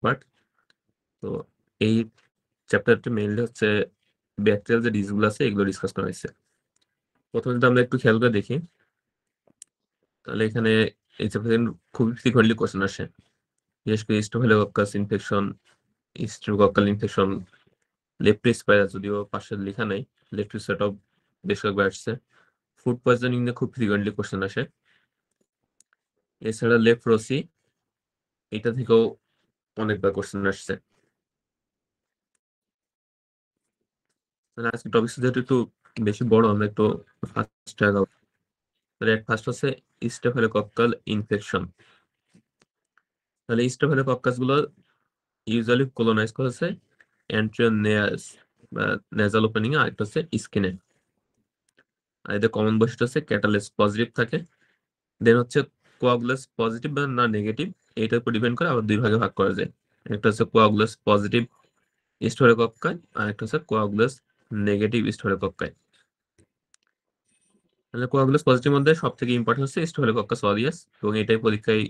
Part. তো এই চ্যাপ্টারটা মেইনলি হচ্ছে ব্যাকটেরিয়াল যে ডিজিজগুলো আছে এগুলো ডিসকাস করা হয়েছে। প্রথমে যদি আমরা একটু খেয়াল করে দেখি, তাহলে এখানে এই চ্যাপ্টারে খুবই ফ্রিকোয়েন্টলি কোশ্চেন আসে, বিশেষ করে স্টেফিলোকক্কাস ইনফেকশন, স্ট্রেপ্টোকক্কাল ইনফেকশন, লেপ্টোস্পাইরাস, যদিও পাশে লেখা নাই, লেপ্টোস্পাইরাস বেশ কয়েকবার আসছে। ফুড পয়জনিং নিয়ে খুব ফ্রিকোয়েন্টলি কোশ্চেন আসে। এছাড়া লেপ্রোসি, এটা থেকেও অনেকবার কোশ্চেন আসছে। আজকে টপিক যেহেতু একটু বেশি বড়, আমরা একটু ফার্স্ট আগাবো। তাহলে ফার্স্ট হচ্ছে স্টেফিলোকক্কাল ইনফেকশন। তাহলে স্টেফিলোকক্কাস গুলো ইউজুয়ালি কলোনাইজ করেছে অ্যান্ট্রিওনেয়াস বা নেজাল ওপেনিং এ, আরেকটা হচ্ছে স্কিনে। আর এদের কমন বৈশিষ্ট্য হচ্ছে ক্যাটালেস পজিটিভ থাকে, দেন হচ্ছে কোয়াগুলাস পজিটিভ বা না নেগেটিভ, এটার উপর ডিপেন্ড করে আবার দুই ভাগে ভাগ করা যায়। একটা হচ্ছে কোয়াগুলাস পজিটিভ স্টেফিলোকক্কাই, আর একটা হচ্ছে কোয়াগুলাস নেগেটিভ স্টেফিলোকক্কাই। তাহলে কোয়াগুলাস পজিটিভ মধ্যে সব থেকে ইম্পর্টেন্ট হচ্ছে স্টেফিলোকক্কাস অরিয়াস, এবং এটাই পরীক্ষায়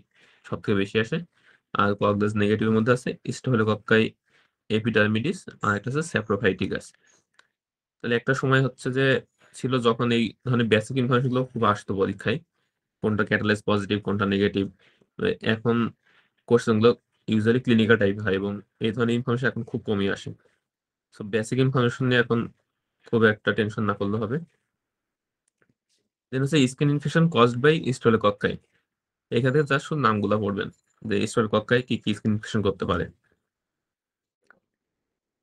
সব থেকে বেশি আসে। আর কোয়াগুলাস নেগেটিভের মধ্যে আছে স্টেফিলোকক্কাই এপিডার্মিডিস, আর একটা হচ্ছে স্যাপ্রোফাইটিকাস। তাহলে একটা সময় হচ্ছে যে ছিল যখন এই ধরনের বেসিক ইনফরমেশন গুলো খুব আসতো পরীক্ষায়, কোনটা ক্যাটালাইজ পজিটিভ কোনটা নেগেটিভ। এখন কোশ্চেন গুলো ইউজুয়ালি ক্লিনিক্যাল টাইপ হয়, এবং এই ধরনের ইনফরমেশন এখন খুব কমই আসে। সো বেসিক ইনফরমেশন নিয়ে এখন খুব একটা টেনশন না করলে হবে। দেন হচ্ছে স্কিন ইনফেকশন কজড বাই স্টেফিলোকক্কাই। এখানে জাস্ট শুধু নামগুলো পড়বেন যে স্টেফিলোকক্কাই কি কি স্কিন ইনফেকশন করতে পারে।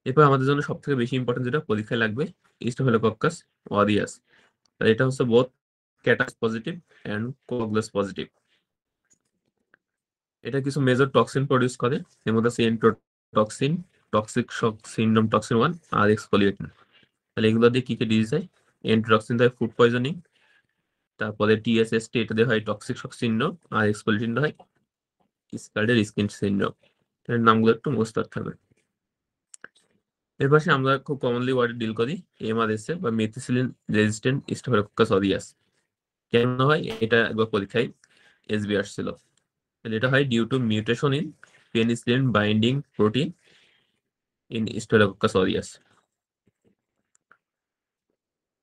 এরপর আমাদের জন্য সব থেকে বেশি ইম্পর্টেন্ট যেটা পরীক্ষায় লাগবে, স্টেফিলোকক্কাস অরিয়াস। এটা হচ্ছে বোথ ক্যাটাস পজিটিভ এন্ড কোয়াগুলাস পজিটিভ। এটা কিছু মেজর টক্সিন প্রডিউস করে, এর মধ্যে আছে এন্টোটক্সিন, টক্সিক শক সিন্ড্রোম টক্সিন 1 আর এক্সফোলিয়েটিন। তাহলে এগুলো দিয়ে কি কি ডিজিজ হয়? এন্টোটক্সিন দিয়ে ফুড পয়জনিং, তারপরে টিএসএসটি, এটা দিয়ে হয় টক্সিক শক সিন্ড্রোম, আর এক্সফোলিয়েটিন দিয়ে হয় স্কার্ডের স্কিন সিন্ড্রোম। এর নামগুলো একটু মুখস্থ রাখতে হবে। এর পাশে আমরা খুব কমনলি ওয়ার্ডে ডিল করি এমআরএসএ বা মেথিসিলিন রেজিস্ট্যান্ট স্টেফিলোকক্কাস অরিয়াস। কেন হয় এটা একবার পরীক্ষায় এসবি আসছিল। এটা হয় due to mutation in penicillin binding protein in staphylococcus aureus.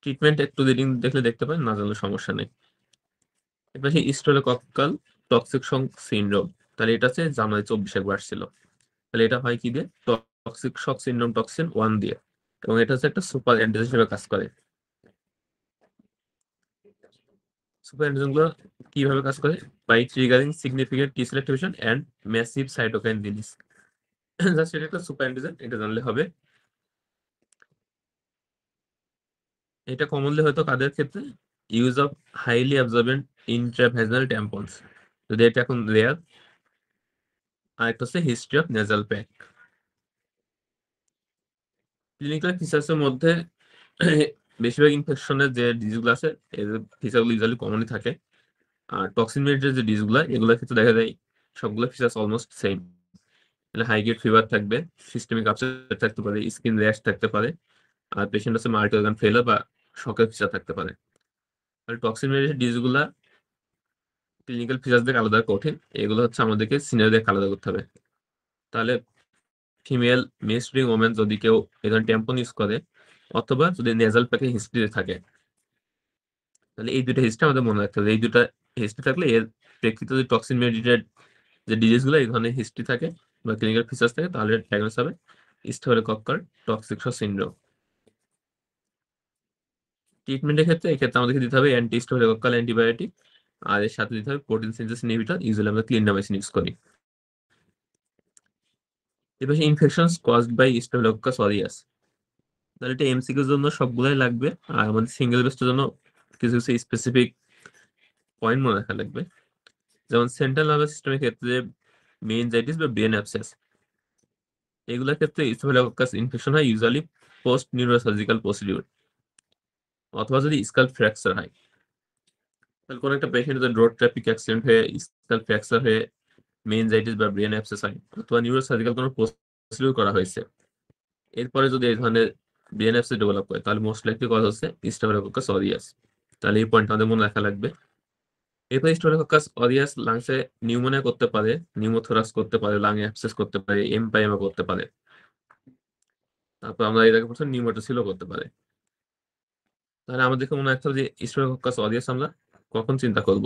Treatment একটু রিডিং দেখলে দেখতে পারেন, না জানলে সমস্যা নেই। এবার সেই স্টেফিলোকক্কাল টক্সিক শক সিনড্রোম, তাহলে এটা হচ্ছে জানুয়ারি 24 একবার আসছিল। তাহলে এটা হয় কি দিয়ে? টক্সিক শক সিনড্রোম টক্সিন 1 দিয়ে, এবং এটা হচ্ছে একটা সুপার অ্যান্টিজেন হিসেবে কাজ করে। সুপার অ্যান্টিজেন গুলো কিভাবে কাজ করে? By triggering significant T cell activation and massive cytokine release. Just এটা একটা সুপার অ্যান্টিজেন, এটা জানলে হবে। এটা কমনলি হয়তো কাদের ক্ষেত্রে? Use of highly absorbent intravaginal tampons, যদি এটা এখন রেয়ার। আর একটা হচ্ছে history of nasal pack. Clinical ফিচার্সের মধ্যে বেশিরভাগ ইনফেকশনের যে ডিজিজগুলো আছে এর ফিচারগুলো ইউজুয়ালি কমনই থাকে। আর টক্সিন রিলেটেড যে ডিজিজগুলো, এগুলোর ক্ষেত্রে দেখা যায় সবগুলো features almost same. High grade fever থাকবে, সিস্টেমিক আপসেট থাকতে পারে, স্কিন র্যাশ থাকতে পারে, আর পেশেন্ট হচ্ছে মাল্টি অর্গান ফেলার বা শকের ফিচার থাকতে পারে। আর টক্সিন রিলেটেড ডিজিজগুলা ক্লিনিক্যাল ফিচার্স দেখে আলাদা কঠিন, এগুলো হচ্ছে আমাদেরকে সিনারি দেখে আলাদা করতে হবে। তাহলে ফিমেল মেনস্ট্রুইং ওমেন যদি কেউ এই ধরনের ট্যাম্পন ইউজ করে, অথবা যদি নেজাল প্যাকে হিস্ট্রি থাকে, তাহলে এই দুটো হিস্ট্রি আমাদের মনে রাখতে হবে। এই দুটো হিস্ট্রি থাকলে এর প্রেক্ষিতে যদি টক্সিন রিলেটেড যে ডিজিজ গুলো এই ধরনের হিস্ট্রি থাকে বা ক্লিনিক্যাল ফিচার্স থাকে, তাহলে ডায়াগনোস হবে স্টেফিলোকক্কাল টক্সিক শক সিনড্রোম। ট্রিটমেন্টের ক্ষেত্রে এক্ষেত্রে আমাদেরকে দিতে হবে অ্যান্টি স্টেফিলোকক্কাল অ্যান্টিবায়োটিক, আর এর সাথে দিতে হবে প্রোটিন সিনথেসিস ইনহিবিটর, ইউজুয়ালি আমরা ক্লিন্ডামাইসিন ইউজ করি। এবার ইনফেকশনস কজড বাই স্টেফিলোকক্কাস অরিয়াস, তাহলে এটা এমসিকিউর জন্য সবগুলাই লাগবে, আর আমাদের সিঙ্গেল বেস্টের জন্য কিছু কিছু স্পেসিফিক পয়েন্ট মনে রাখা লাগবে। যেমন সেন্ট্রাল নার্ভাস সিস্টেমের ক্ষেত্রে মেনিনজাইটিস বা ব্রেন অ্যাবসেস, এগুলোর ক্ষেত্রে স্টেফিলোকক্কাস ইনফেকশন হয় ইউজুয়ালি পোস্ট নিউরোসার্জিক্যাল প্রসিডিউর, অথবা যদি স্কাল ফ্র্যাকচার হয়। তাহলে কোনো একটা পেশেন্ট যদি রোড ট্রাফিক অ্যাক্সিডেন্ট হয়ে স্কাল ফ্র্যাকচার হয়ে মেনিনজাইটিস বা ব্রেন অ্যাবসেস হয়, অথবা নিউরোসার্জিক্যাল কোনো প্রসিডিউর করা হয়েছে, এরপরে যদি এই ধরনের ব্রেন অ্যাবসেস ডেভেলপ করে, তাহলে মোস্ট লাইকলি কজ হচ্ছে স্টেফিলোকক্কাস অরিয়াস। তাহলে এই পয়েন্ট আমাদের মনে রাখা লাগবে। এরপর স্টেফিলোকক্কাস অরিয়াস লাংসে নিউমোনিয়া করতে পারে, নিউমোথোরাক্স করতে পারে, লাংয়ে অ্যাবসেস করতে পারে, এমপাইমা করতে পারে। তারপর আমরা এর আগে বলছি নিউমোটোসিলও করতে পারে। তাহলে আমাদেরকে মনে রাখতে হবে যে স্টেফিলোকক্কাস অরিয়াস আমরা কখন চিন্তা করব।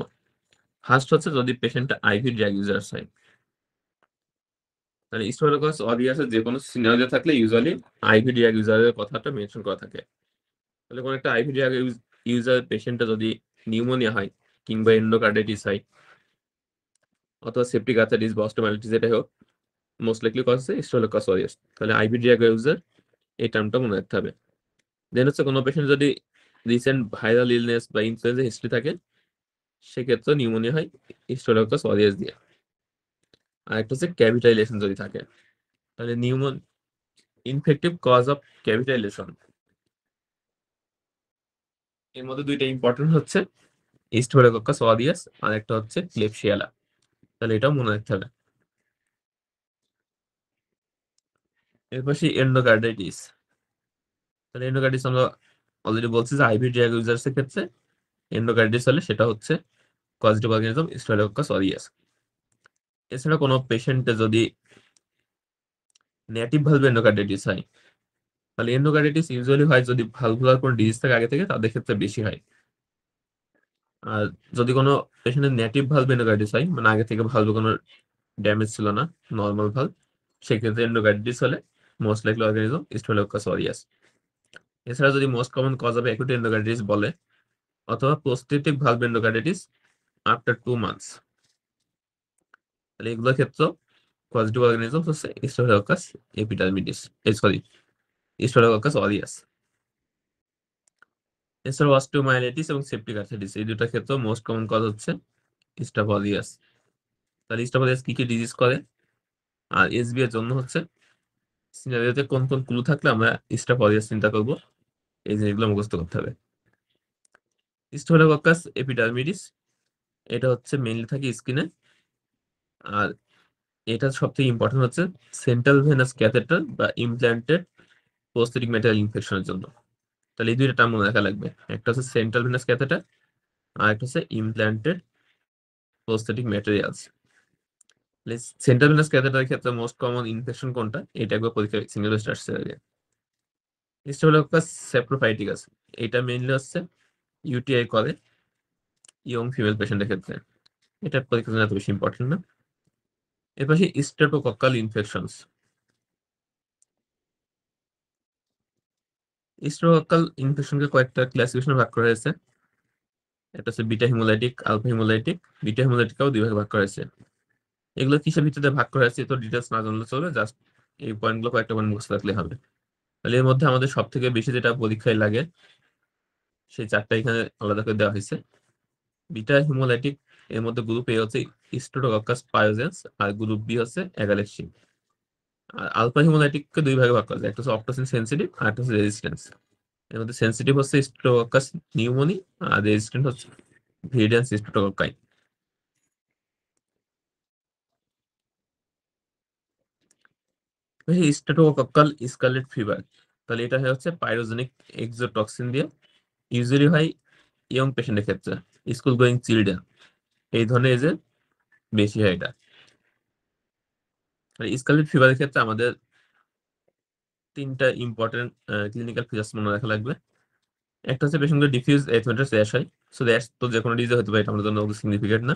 ফার্স্ট হচ্ছে যদি পেশেন্টটা আইভি ড্রাগ ইউজার্স হয়, তাহলে স্টেফিলোকক্কাস অরিয়াসের যে কোনো সিনারিও থাকলে ইউজুয়ালি আইভি ড্রাগ ইউজারের কথাটা মেনশন করা থাকে। তাহলে কোনো একটা আইভি ড্রাগ ইউজার পেশেন্টটা যদি নিউমোনিয়া হয় কিংবা এন্ডোকার্ডাইটিস হয় অথবা সেপ্টিক আর্থারিটিস বা অস্টিওমাইলিটিস, যেটাই হোক, মোস্ট লাইকলি কজ হচ্ছে স্টেফিলোকক্কাস অরিয়াস। তাহলে আইভি ড্রাগ ইউজার এই টার্মটা মনে রাখতে হবে। দেন হচ্ছে কোনো পেশেন্ট যদি রিসেন্ট ভাইরাল ইলনেস বা ইনফ্লুয়েঞ্জা হিস্ট্রি থাকে, সেক্ষেত্রে নিউমোনিয়া হয় স্টেফিলোকক্কাস অরিয়াস দিয়ে। আর একটা হচ্ছে ক্যাভিটাইলেশন যদি থাকে, তাহলে ইনফেক্টিভ কজ অফ ক্যাভিটাইলেশন এর মধ্যে দুইটা ইম্পর্টেন্ট হচ্ছে স্টেফিলোকক্কাস অরিয়াস আর একটা হচ্ছে ক্লেবশিয়ালা। তাহলে এটাও মনে রাখতে হবে। এরপর সেই এন্ডোকার্ডাইটিস। তাহলে এন্ডোকার্ডিস আমরা অলরেডি বলছি যে আইভি ড্রাগ ইউজার্স এর ক্ষেত্রে এন্ডোকার্ডিস হলে সেটা হচ্ছে কজেটিভ অর্গানিজম স্টেফিলোকক্কাস অরিয়াস। এছাড়া কোনো পেশেন্টে যদি নেটিভ ভালভ এন্ডোকার্ডাইটিস হয়, তাহলে এন্ডোকার্ডাইটিস ইউজুয়ালি হয় যদি ভালভুলার কোনো ডিজিজ থাকে আগে থেকে, তাদের ক্ষেত্রে বেশি হয়। আর যদি কোনো পেশেন্টের নেটিভ ভালভ এন্ডোকার্ডাইটিস হয়, মানে আগে থেকে ভালভে কোনো ড্যামেজ ছিল না, নর্মাল ভালভ, সেক্ষেত্রে এন্ডোকার্ডাইটিস হলে most likely organism staphylococcus aureus. এছাড়া যদি most common cause of acute endocarditis বলে অথবা prosthetic valve endocarditis after 2 months, তাহলে এগুলোর ক্ষেত্রে পজিটিভ অর্গানিজম হচ্ছে staphylococcus epidermidis, sorry, staphylococcus aureus. এছাড়া অস্টিওমাইলাইটিস এবং সেপ্টিক আর্থারিটিস এই দুটার ক্ষেত্রে মোস্ট কমন কজ হচ্ছে স্টাফ অরিয়াস। তাহলে স্টাফ অরিয়াস কি কি ডিজিজ করে আর এসবি এর জন্য হচ্ছে সিনারিওতে কোন কোন ক্লু থাকলে আমরা স্টাফ অরিয়াস চিন্তা করব, এই জিনিসগুলো মুখস্থ করতে হবে। স্টেফিলোকক্কাস এপিডার্মিডিস এটা হচ্ছে মেইনলি থাকে স্কিনে, আর এটা সব থেকে ইম্পর্টেন্ট হচ্ছে সেন্ট্রাল ভেনাস ক্যাথেটার বা ইমপ্ল্যান্টেড প্রোস্থেটিক ম্যাটেরিয়াল ইনফেকশনের জন্য। তাহলে এই দুইটা টার্ম মনে রাখা লাগবে, একটা হচ্ছে সেন্ট্রাল ভেনাস ক্যাথেটার আর একটা হচ্ছে implanted prosthetic materials. Central venous ক্যাথেটারের ক্ষেত্রে মোস্ট কমন ইনফেকশন কোনটা, এটা একবার পরীক্ষায় সিঙ্গেল লিস্ট আসছে আগে। স্টেফিলোকক্কাস সেপ্রোফাইটিকাস এটা মেইনলি হচ্ছে ইউটিআই করে ইয়ং ফিমেল পেশেন্টের ক্ষেত্রে, এটা পরীক্ষার জন্য এত বেশি ইম্পর্টেন্ট না। এর পাশে স্ট্রেপ্টোকক্কাল ইনফেকশনস। স্ট্রেপ্টোকক্কাল ইনফেকশনকে কয়েকটা ক্লাসিফিকেশনে ভাগ করা হয়েছে। একটা হচ্ছে beta haemolytic, alpha haemolytic. Beta হিমোলাইটিকও দুই ভাগে ভাগ করা হয়েছে। এগুলো কিসের ভিত্তিতে ভাগ করা হয়েছে তো ডিটেলস না জানলে চলবে, জাস্ট এই পয়েন্টগুলো কয়েকটা পয়েন্ট মুখস্থ রাখলে হবে। তাহলে এর মধ্যে আমাদের সব থেকে বেশি যেটা পরীক্ষায় লাগে সেই চারটা এখানে আলাদা করে দেওয়া হয়েছে। বিটা হিমোলাইটিক এর মধ্যে গ্রুপ এ হচ্ছে স্ট্রেপ্টোকক্কাস পায়োজেন্স আর গ্রুপ বি হচ্ছে অ্যাগালেক্সি। আর আলফা হিমোলাইটিককে দুই ভাগে ভাগ করা যায়, একটা হচ্ছে অপ্টোসিন সেন্সিটিভ আর একটা হচ্ছে রেজিস্ট্যান্স। এর মধ্যে সেন্সিটিভ হচ্ছে স্ট্রেপ্টোকক্কাস নিউমোনি আর রেজিস্ট্যান্ট হচ্ছে ভিরিডিয়ান স্ট্রেপ্টোকক্কাই। স্ট্রেপ্টোকক্কাল স্কারলেট ফিভার, তাহলে এটা হচ্ছে পাইরোজেনিক এক্সোটক্সিন দিয়ে, ইউজুয়ালি হয় ইয়ং পেশেন্টের ক্ষেত্রে, স্কুল গোয়িং চিলড্রেন, এই ধরনের এজে বেশি হয় এটা। স্কারলেট ফিভারের ক্ষেত্রে আমাদের তিনটা ইম্পর্টেন্ট ক্লিনিক্যাল ফিচার্স মনে রাখা লাগবে। একটা হচ্ছে পেশেন্টের ডিফিউজ এরিথমেটাস র্যাশ হয়। সো র্যাশ তো যে কোনো ডিজে হতে পারে, এটা আমাদের জন্য সিগনিফিকেন্ট না।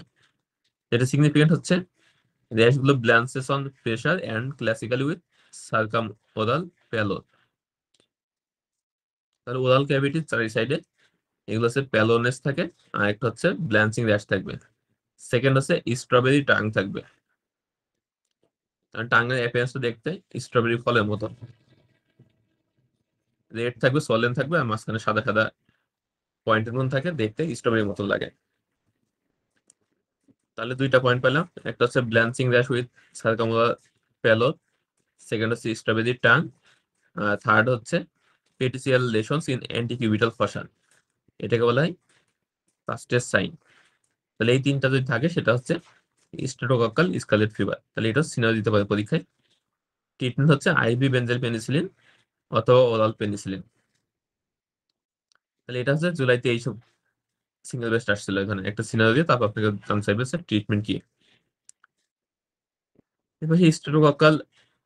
এটা সিগনিফিকেন্ট হচ্ছে র্যাশ গুলো blanches on pressure and classically with circum oral pallor. তাহলে ওরাল ক্যাভিটির চারি সাইডে এগুলো হচ্ছে প্যালোনেস থাকে, আর একটা হচ্ছে ব্ল্যান্সিং র্যাশ থাকবে। সেকেন্ড হচ্ছে স্ট্রবেরি টাং থাকবে, আর টাঙের অ্যাপিয়ারেন্সটা দেখতে স্ট্রবেরি ফলের মতো, রেড থাকবে, সলেন থাকবে, আর মাঝখানে সাদা সাদা পয়েন্টের মতো থাকে, দেখতে স্ট্রবেরির মতো লাগে। তাহলে দুইটা পয়েন্ট পেলাম, একটা হচ্ছে ব্ল্যান্সিং র্যাশ উইথ সার্কামোলার প্যালোর, সেকেন্ড হচ্ছে স্ট্রবেরি টাং, আর থার্ড হচ্ছে পেটিসিয়াল লেশনস ইন অ্যান্টিকিউবিটাল ফসান, এটাকে বলা হয় ফাস্টেস্ট সাইন। তাহলে এই তিনটা যদি থাকে সেটা হচ্ছে স্ট্রেপ্টোকক্কাল স্কারলেট ফিভার। তাহলে এটা সিনারি দিতে পারে পরীক্ষায়। ট্রিটমেন্ট হচ্ছে আইভি বেনজেল পেনিসিলিন অথবা ওরাল পেনিসিলিন। তাহলে এটা হচ্ছে জুলাইতে এইসব সিঙ্গেল বেস্ট আসছিল এখানে একটা সিনারিও দিয়ে, তারপর আপনাকে জানতে চাইবে ট্রিটমেন্ট কি। এবার স্ট্রেপ্টোকক্কাল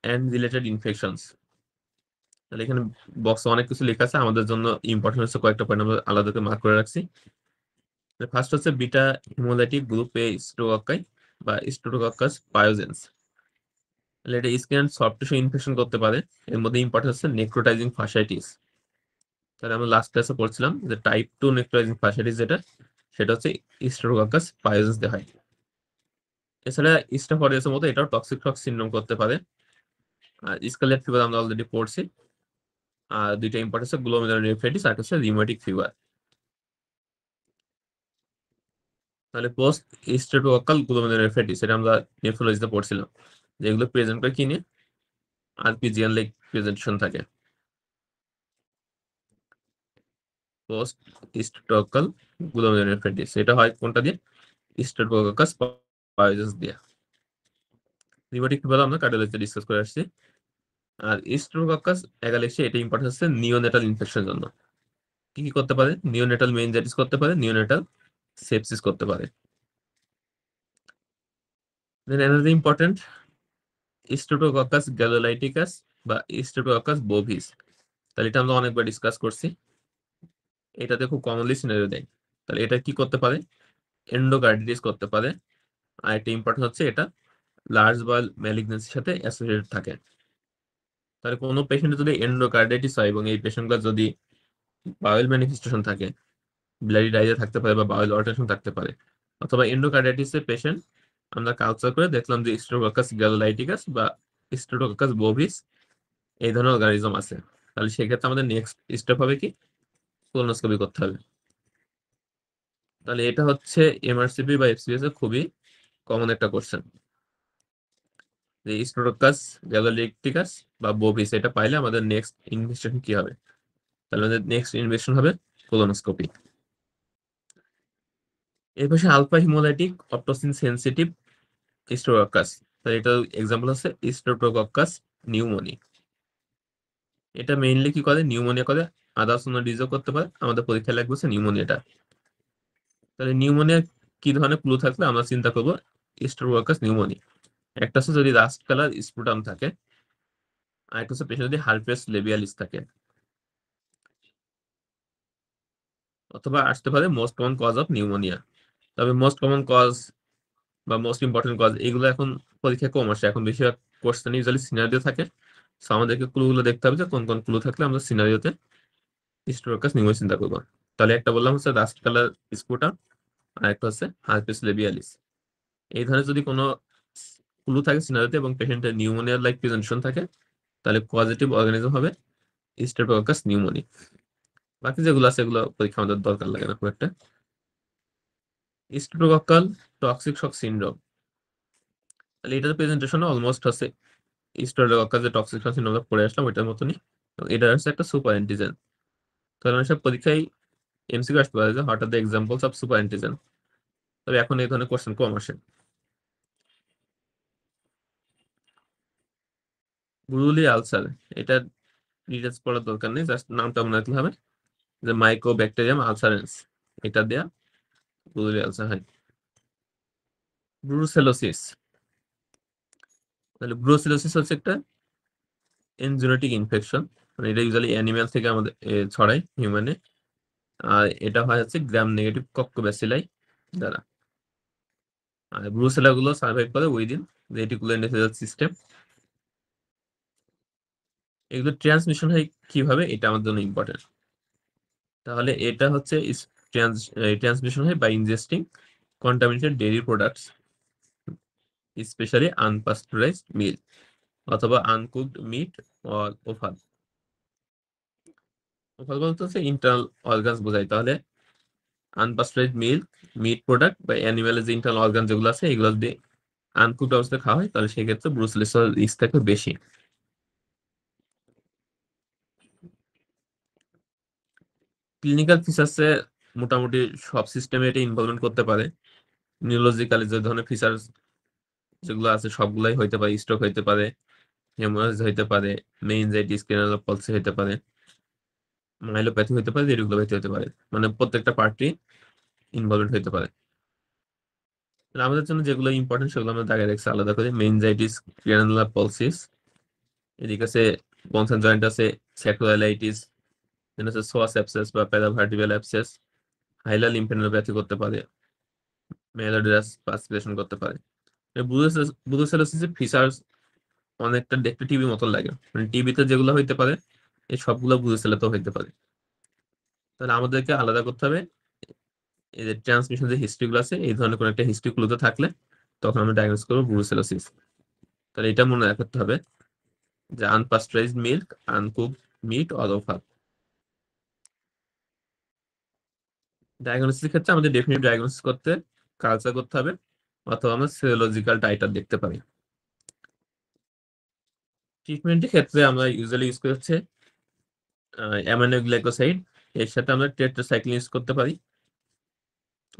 অ্যান্ড রিলেটেড ইনফেকশনস। তাহলে এখানে বক্সে অনেক কিছু লেখা আছে, আমাদের জন্য ইম্পর্টেন্ট হচ্ছে কয়েকটা পয়েন্ট আমরা আলাদা করে মার্ক করে রাখছি। ফার্স্ট হচ্ছে beta haemolytic group A streptococci বা স্ট্রেপ্টোকক্কাস পায়োজেন্স। তাহলে এটা skin and soft tissue infection করতে পারে। এর মধ্যে ইম্পর্টেন্ট হচ্ছে নেক্রোটাইজিং ফাসাইটিস। তাহলে আমরা লাস্ট ক্লাসে পড়ছিলাম যে টাইপ 2 নেক্রোটাইজিং ফাসাইটিস যেটা, সেটা হচ্ছে স্ট্রেপ্টোকক্কাস পায়োজেন্স দিয়ে হয়। এছাড়া স্টাফ অরিয়াসের মতো এটাও টক্সিক শক সিনড্রোম করতে পারে। আর স্কারলেট ফিভার আমরা অলরেডি পড়ছি। আর দুইটা ইম্পর্টেন্ট হচ্ছে গ্লোমেরুলোনেফ্রাইটিস আর হচ্ছে রিউমেটিক ফিভার। তাহলে পোস্ট স্ট্রেপ্টোকক্কাল গ্লোমেরুলোনেফ্রাইটিস এটা আমরা নেফ্রোলজিতে পড়ছিলাম, যেগুলো প্রেজেন্ট করে কি নিয়ে আরপিজিয়ান লাইক প্রেজেন্টেশন থাকে। পোস্ট স্ট্রেপ্টোকক্কাল গ্লোমেরুলোনেফ্রাইটিস এটা হয় কোনটা দিয়ে? স্ট্রেপ্টোকক্কাস পায়োজেন্স দিয়ে। রিউমেটিক ফিভার আমরা কার্ডিওলজিতে ডিসকাস করে আসছি। আর স্ট্রেপ্টোকক্কাস অ্যাগালেক্সিয়া এটা ইম্পর্টেন্ট হচ্ছে নিওনেটাল ইনফেকশনের জন্য। কি কি করতে পারে? নিওনেটাল মেনিনজাইটিস করতে পারে, নিওনেটাল সেপসিস করতে পারে। দেন অ্যানাদার ইম্পর্টেন্ট স্ট্রেপ্টোকক্কাস গ্যালোলাইটিকাস বা স্ট্রেপ্টোকক্কাস বোভিস। তাহলে এটা আমরা অনেকবার ডিসকাস করছি। এটাতে খুব কমনলি সিনারিও দেয়। তাহলে এটা কি করতে পারে? এন্ডোকার্ডিটিস করতে পারে। আর একটা ইম্পর্টেন্ট হচ্ছে এটা লার্জ বয়েল ম্যালিগনেন্সির সাথে অ্যাসোসিয়েটেড থাকে। তাহলে কোনো পেশেন্টের যদি এন্ডোকার্ডিটিস হয় এবং এই পেশেন্টগুলো যদি বাউল ম্যানিফেস্টেশন থাকে, ব্লাডি ডায়রিয়া থাকতে পারে বা বাউল অল্টারেশন থাকতে পারে, অথবা এন্ডোকার্ডিটিসের পেশেন্ট আমরা কালচার করে দেখলাম যে স্ট্রেপ্টোকক্কাস গ্যালোলাইটিকাস বা স্ট্রেপ্টোকক্কাস বোভিস এই ধরনের অর্গানিজম আছে, তাহলে সেক্ষেত্রে আমাদের নেক্সট স্টেপ হবে কি? কোলোনোস্কোপি করতে হবে। তাহলে এটা হচ্ছে এমআরসিপি বা এফসিএস এর খুবই কমন একটা কোশ্চেন, যে স্ট্রেপ্টোকক্কাস গ্যালোলাইটিকাস বা বোভিস এটা পাইলে আমাদের নেক্সট ইনভেস্টিগেশন কি হবে? তাহলে আমাদের নেক্সট ইনভেস্টিগেশন হবে কোলোনোস্কোপি। এর পাশে আলফা হিমোলাইটিক অপটোসিন সেনসিটিভ স্ট্রেপ্টোকক্কাস, তাহলে এটা এক্সাম্পল হচ্ছে স্ট্রেপ্টোকক্কাস নিউমোনি। এটা মেইনলি কি করে? নিউমোনিয়া করে, আদার্স অন্য ডিজিজও করতে পারে। আমাদের পরীক্ষায় লাগবে হচ্ছে নিউমোনিয়াটা। তাহলে নিউমোনিয়া কি ধরনের ক্লু থাকলে আমরা চিন্তা করবো স্ট্রেপ্টোকক্কাস নিউমোনি? একটা হচ্ছে যদি রাস্ট কালার স্পুটাম থাকে, আর একটা হচ্ছে পেশেন্ট যদি হার্পেস লেবিয়ালিস থাকে, অথবা আসতে পারে most common cause of pneumonia. তবে মোস্ট কমন কজ বা মোস্ট ইম্পর্টেন্ট কজ এগুলো এখন পরীক্ষায় কম আসে, এখন বেশিরভাগ কোশ্চেন ইউজুয়ালি সিনারিও থাকে। সো আমাদেরকে ক্লু গুলো দেখতে হবে যে কোন কোন ক্লু থাকলে আমরা সিনারিওতে স্ট্রেপ্টোকক্কাস নিউমোনিয়া চিন্তা করবো। তাহলে একটা বললাম হচ্ছে রাস্ট কালার স্পুটাম, আর একটা হচ্ছে হার্পেস লেবিয়ালিস। এই ধরনের যদি কোনো ক্লু থাকে সিনারিওতে এবং পেশেন্টের নিউমোনিয়া লাইক প্রেজেন্টেশন থাকে, তাহলে পজিটিভ অর্গানিজম হবে স্ট্রেপ্টোকক্কাস নিউমোনি। বাকি যেগুলো আছে এগুলো পরীক্ষা আমাদের দরকার লাগে না খুব একটা। স্ট্রেপ্টোকক্কাল টক্সিক শক সিনড্রোম, তাহলে এটার প্রেজেন্টেশন অলমোস্ট হচ্ছে স্ট্রেপ্টোকক্কাল যে টক্সিক শক সিনড্রোম আমরা পড়ে আসলাম ওইটার মতনই। এটা হচ্ছে একটা সুপার অ্যান্টিজেন। তাহলে অনেক সব পরীক্ষায় এমসিকিউ আসতে পারে যে what are the examples of super antigen. তবে এখন এই ধরনের কোশ্চেন কম আসে। ব্রুলি আলসার, এটা ডিটেলস পড়ার দরকার নেই, জাস্ট নামটা মনে রাখতে হবে যে মাইকোব্যাকটেরিয়াম আলসারেন্স, এটা দেয়া ব্রুলি আলসার হয়। ব্রুসেলোসিস, তাহলে ব্রুসেলোসিস হচ্ছে একটা এনজোনেটিক ইনফেকশন, মানে এটা ইউজুয়ালি অ্যানিমেল থেকে আমাদের ছড়ায় হিউম্যানে। আর এটা হয় হচ্ছে গ্রাম নেগেটিভ কক্টোব্যাসিলাই দ্বারা। আর ব্রুসেলা গুলো সার্ভাইভ করে উইদিন রেটিকুলার এন্ডোথেলিয়াল সিস্টেম। এগুলো ট্রান্সমিশন হয় কিভাবে, এটা আমাদের জন্য ইম্পর্টেন্ট। তাহলে এটা হচ্ছে ট্রান্সমিশন হয় by ingesting contaminated dairy products, specially unpasteurised milk অথবা uncooked meat or offal. Offal বলতে হচ্ছে ইন্টারনাল অর্গানস বোঝায়। তাহলে আনপাস্টুরাইজড মিল্ক, মিট প্রোডাক্ট বা অ্যানিমেলের যে ইন্টারনাল অর্গান যেগুলো আছে এগুলো যদি আনকুকড অবস্থায় খাওয়া হয় তাহলে সেক্ষেত্রে ব্রুসেলোসিস রিস্ক থাকে বেশি। ক্লিনিক্যাল ফিচার্সে মোটামুটি সব সিস্টেমে এটা ইনভলভমেন্ট করতে পারে। নিউরোলজিক্যালি যে ধরনের ফিচার্স যেগুলো আছে সবগুলাই হইতে পারে, স্ট্রোক হইতে পারে, হেমোরেজ হইতে পারে, মেনিনজাইটিস, ক্রেনিয়াল পলসি হইতে পারে, মাইলোপ্যাথি হইতে পারে, রেটিকুলোপ্যাথি হইতে পারে, মানে প্রত্যেকটা পার্টি ইনভলভমেন্ট হইতে পারে। তাহলে আমাদের জন্য যেগুলো ইম্পর্টেন্ট সেগুলো আমরা দাগে রাখছি আলাদা করে। মেনিনজাইটিস, গ্রানুলার পলসিস, এদিকে আছে বনসেন জয়েন্ট আছে, স্যাকুলাইটিস, দেন আছে সোয়াস অ্যাবসেস বা প্যারাভার্টিব্রাল অ্যাবসেস, হাইলার লিম্ফেনোপ্যাথি করতে পারে, মেলোডিয়াস পাসপিরেশন করতে পারে। বুরুসেলোসিসের ফিচার্স অনেকটা দেখতে টিবি মতো লাগে, মানে টিবিতে যেগুলো হইতে পারে এই সবগুলো বুরুসেলাতেও হইতে পারে। তাহলে আমাদেরকে আলাদা করতে হবে এই যে ট্রান্সমিশন যে হিস্ট্রি গুলো আছে, এই ধরনের কোন একটা হিস্ট্রি ক্লুতে থাকলে তখন আমরা ডায়াগনোস করবো ব্রুসেলোসিস। তাহলে এটা মনে রাখতে হবে যে unpasteurised milk, uncook meat or over. Diagnosis ক্ষেত্রে আমাদের ডেফিনিট ডায়াগনোসিস করতে কালচার করতে হবে, অথবা আমরা সেরোলজিক্যাল টাইটার দেখতে পারি। ট্রিটমেন্টের ক্ষেত্রে আমরা ইউজুয়ালি ইউজ করি হচ্ছে অ্যামাইনোগ্লাইকোসাইড, এর সাথে আমরা টেট্রাসাইক্লিন ইউজ করতে পারি,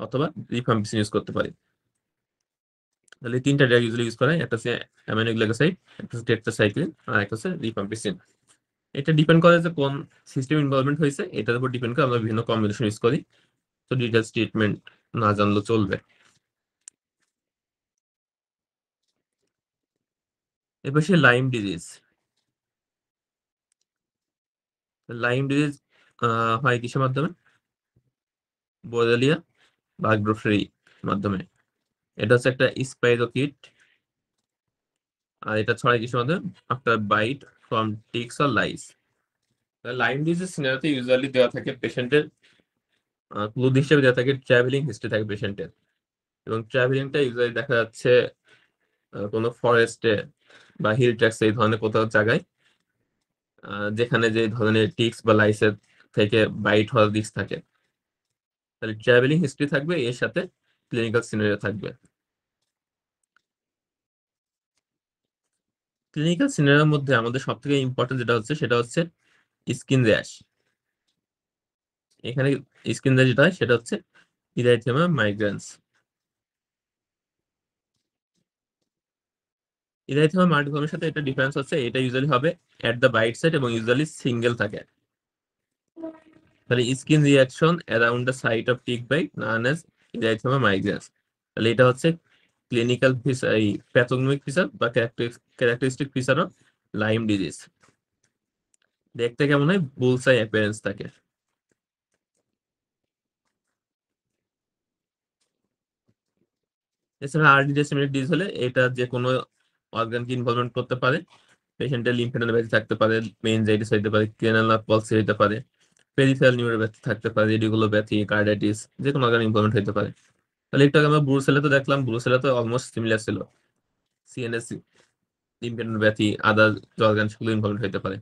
অথবা রিফাম্পিসিন ইউজ করতে পারি। তাহলে এই তিনটা ড্রাগ ইউজুয়ালি ইউজ করা হয়, একটা হচ্ছে অ্যামাইনোগ্লাইকোসাইড, একটা হচ্ছে টেট্রাসাইক্লিন, আর একটা হচ্ছে রিফাম্পিসিন। এটা ডিপেন্ড করে যে কোন সিস্টেম ইনভলভমেন্ট হয়েছে, এটার উপর ডিপেন্ড করে আমরা বিভিন্ন কম্বিনেশন ইউজ করি। তো ডিটেলস ট্রিটমেন্ট না জানলেও চলবে। এবার সে লাইম ডিজিজ। লাইম ডিজিজ হয় কিসের মাধ্যমে? বোরেলিয়া বা গ্রোফারি মাধ্যমে। এটা হচ্ছে একটা স্পাইরোকিট, আর এটা ছড়ায় কিসের মাধ্যমে? After bite from ticks or lice. Lyme disease সিনারিওতে ইউজুয়ালি দেওয়া থাকে পেশেন্টের ক্লু হিসেবে দেওয়া থাকে ট্রাভেলিং হিস্ট্রি থাকে পেশেন্টের, এবং ট্রাভেলিংটা ইউজুয়ালি দেখা যাচ্ছে কোনো ফরেস্টে বা হিল ট্র্যাক্স এই ধরনের কোথাও জায়গায়, যেখানে যে ধরনের টিক্স বা লাইসের থেকে বাইট হওয়ার রিস্ক থাকে। তাহলে ট্রাভেলিং হিস্ট্রি থাকবে, এর সাথে ক্লিনিক্যাল সিনারিও থাকবে। ক্লিনিক্যাল সিনারিওর মধ্যে আমাদের সব থেকে ইম্পর্টেন্ট যেটা হচ্ছে সেটা হচ্ছে স্কিন র্যাশ। এখানে স্কিন র্যাশ যেটা হয় সেটা হচ্ছে ইরাইথেমা মাইগ্রেন্স। ইরাইথেমা মাল্টিফর্মের সাথে এটা ডিফারেন্স হচ্ছে এটা ইউজুয়ালি হবে এট দ্য বাইট সাইড এবং ইউজুয়ালি সিঙ্গেল থাকে। তাহলে skin reaction around the site of tick bite known as erythema migrans. তাহলে এটা হচ্ছে ক্লিনিক্যাল ফিচার, এই প্যাথোগনমিক ফিচার বা characteristic feature of Lyme disease. দেখতে কেমন হয়? বুলসাই অ্যাপিয়ারেন্স থাকে। এছাড়া আর্লি ডিসেমিনেট ডিজিজ হলে এটা যে কোনো অর্গানকে ইনভলভমেন্ট করতে পারে। পেশেন্টের লিম্ফেনোপ্যাথি থাকতে পারে, মেনিনজাইটিস হইতে পারে, ক্রেনাল নার্ভ পলসি হইতে পারে, পেরিফেরাল নিউরোপ্যাথি থাকতে পারে, রেডিকুলোপ্যাথি, কার্ডাইটিস, যে কোনো অর্গান ইনভলভমেন্ট হইতে পারে। তাহলে একটু আগে আমরা ব্রুসেলা তো দেখলাম, ব্রুসেলা তো অলমোস্ট সিমিলার ছিল। সিএনএস, লিম্ফেনোপ্যাথি, আদার অর্গান সেগুলো ইনভলভমেন্ট হইতে পারে।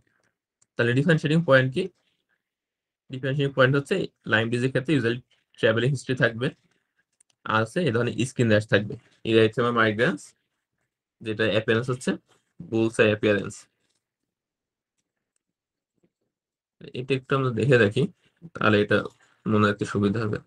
তাহলে ডিফারেন্সিয়েটিং পয়েন্ট কি? ডিফারেন্সিয়েটিং পয়েন্ট হচ্ছে লাইম ডিজিজের ক্ষেত্রে ইউজুয়ালি ট্রাভেলিং হিস্ট্রি থাকবে, আর হচ্ছে এই ধরনের স্কিন র্যাশ থাকবে। ইরাইথেমা মাইগ্রেন্স, যেটা অ্যাপিয়ারেন্স হচ্ছে বুলসাই অ্যাপিয়ারেন্স। এটা একটু আমরা দেখে রাখি, তাহলে এটা মনে রাখতে সুবিধা হবে।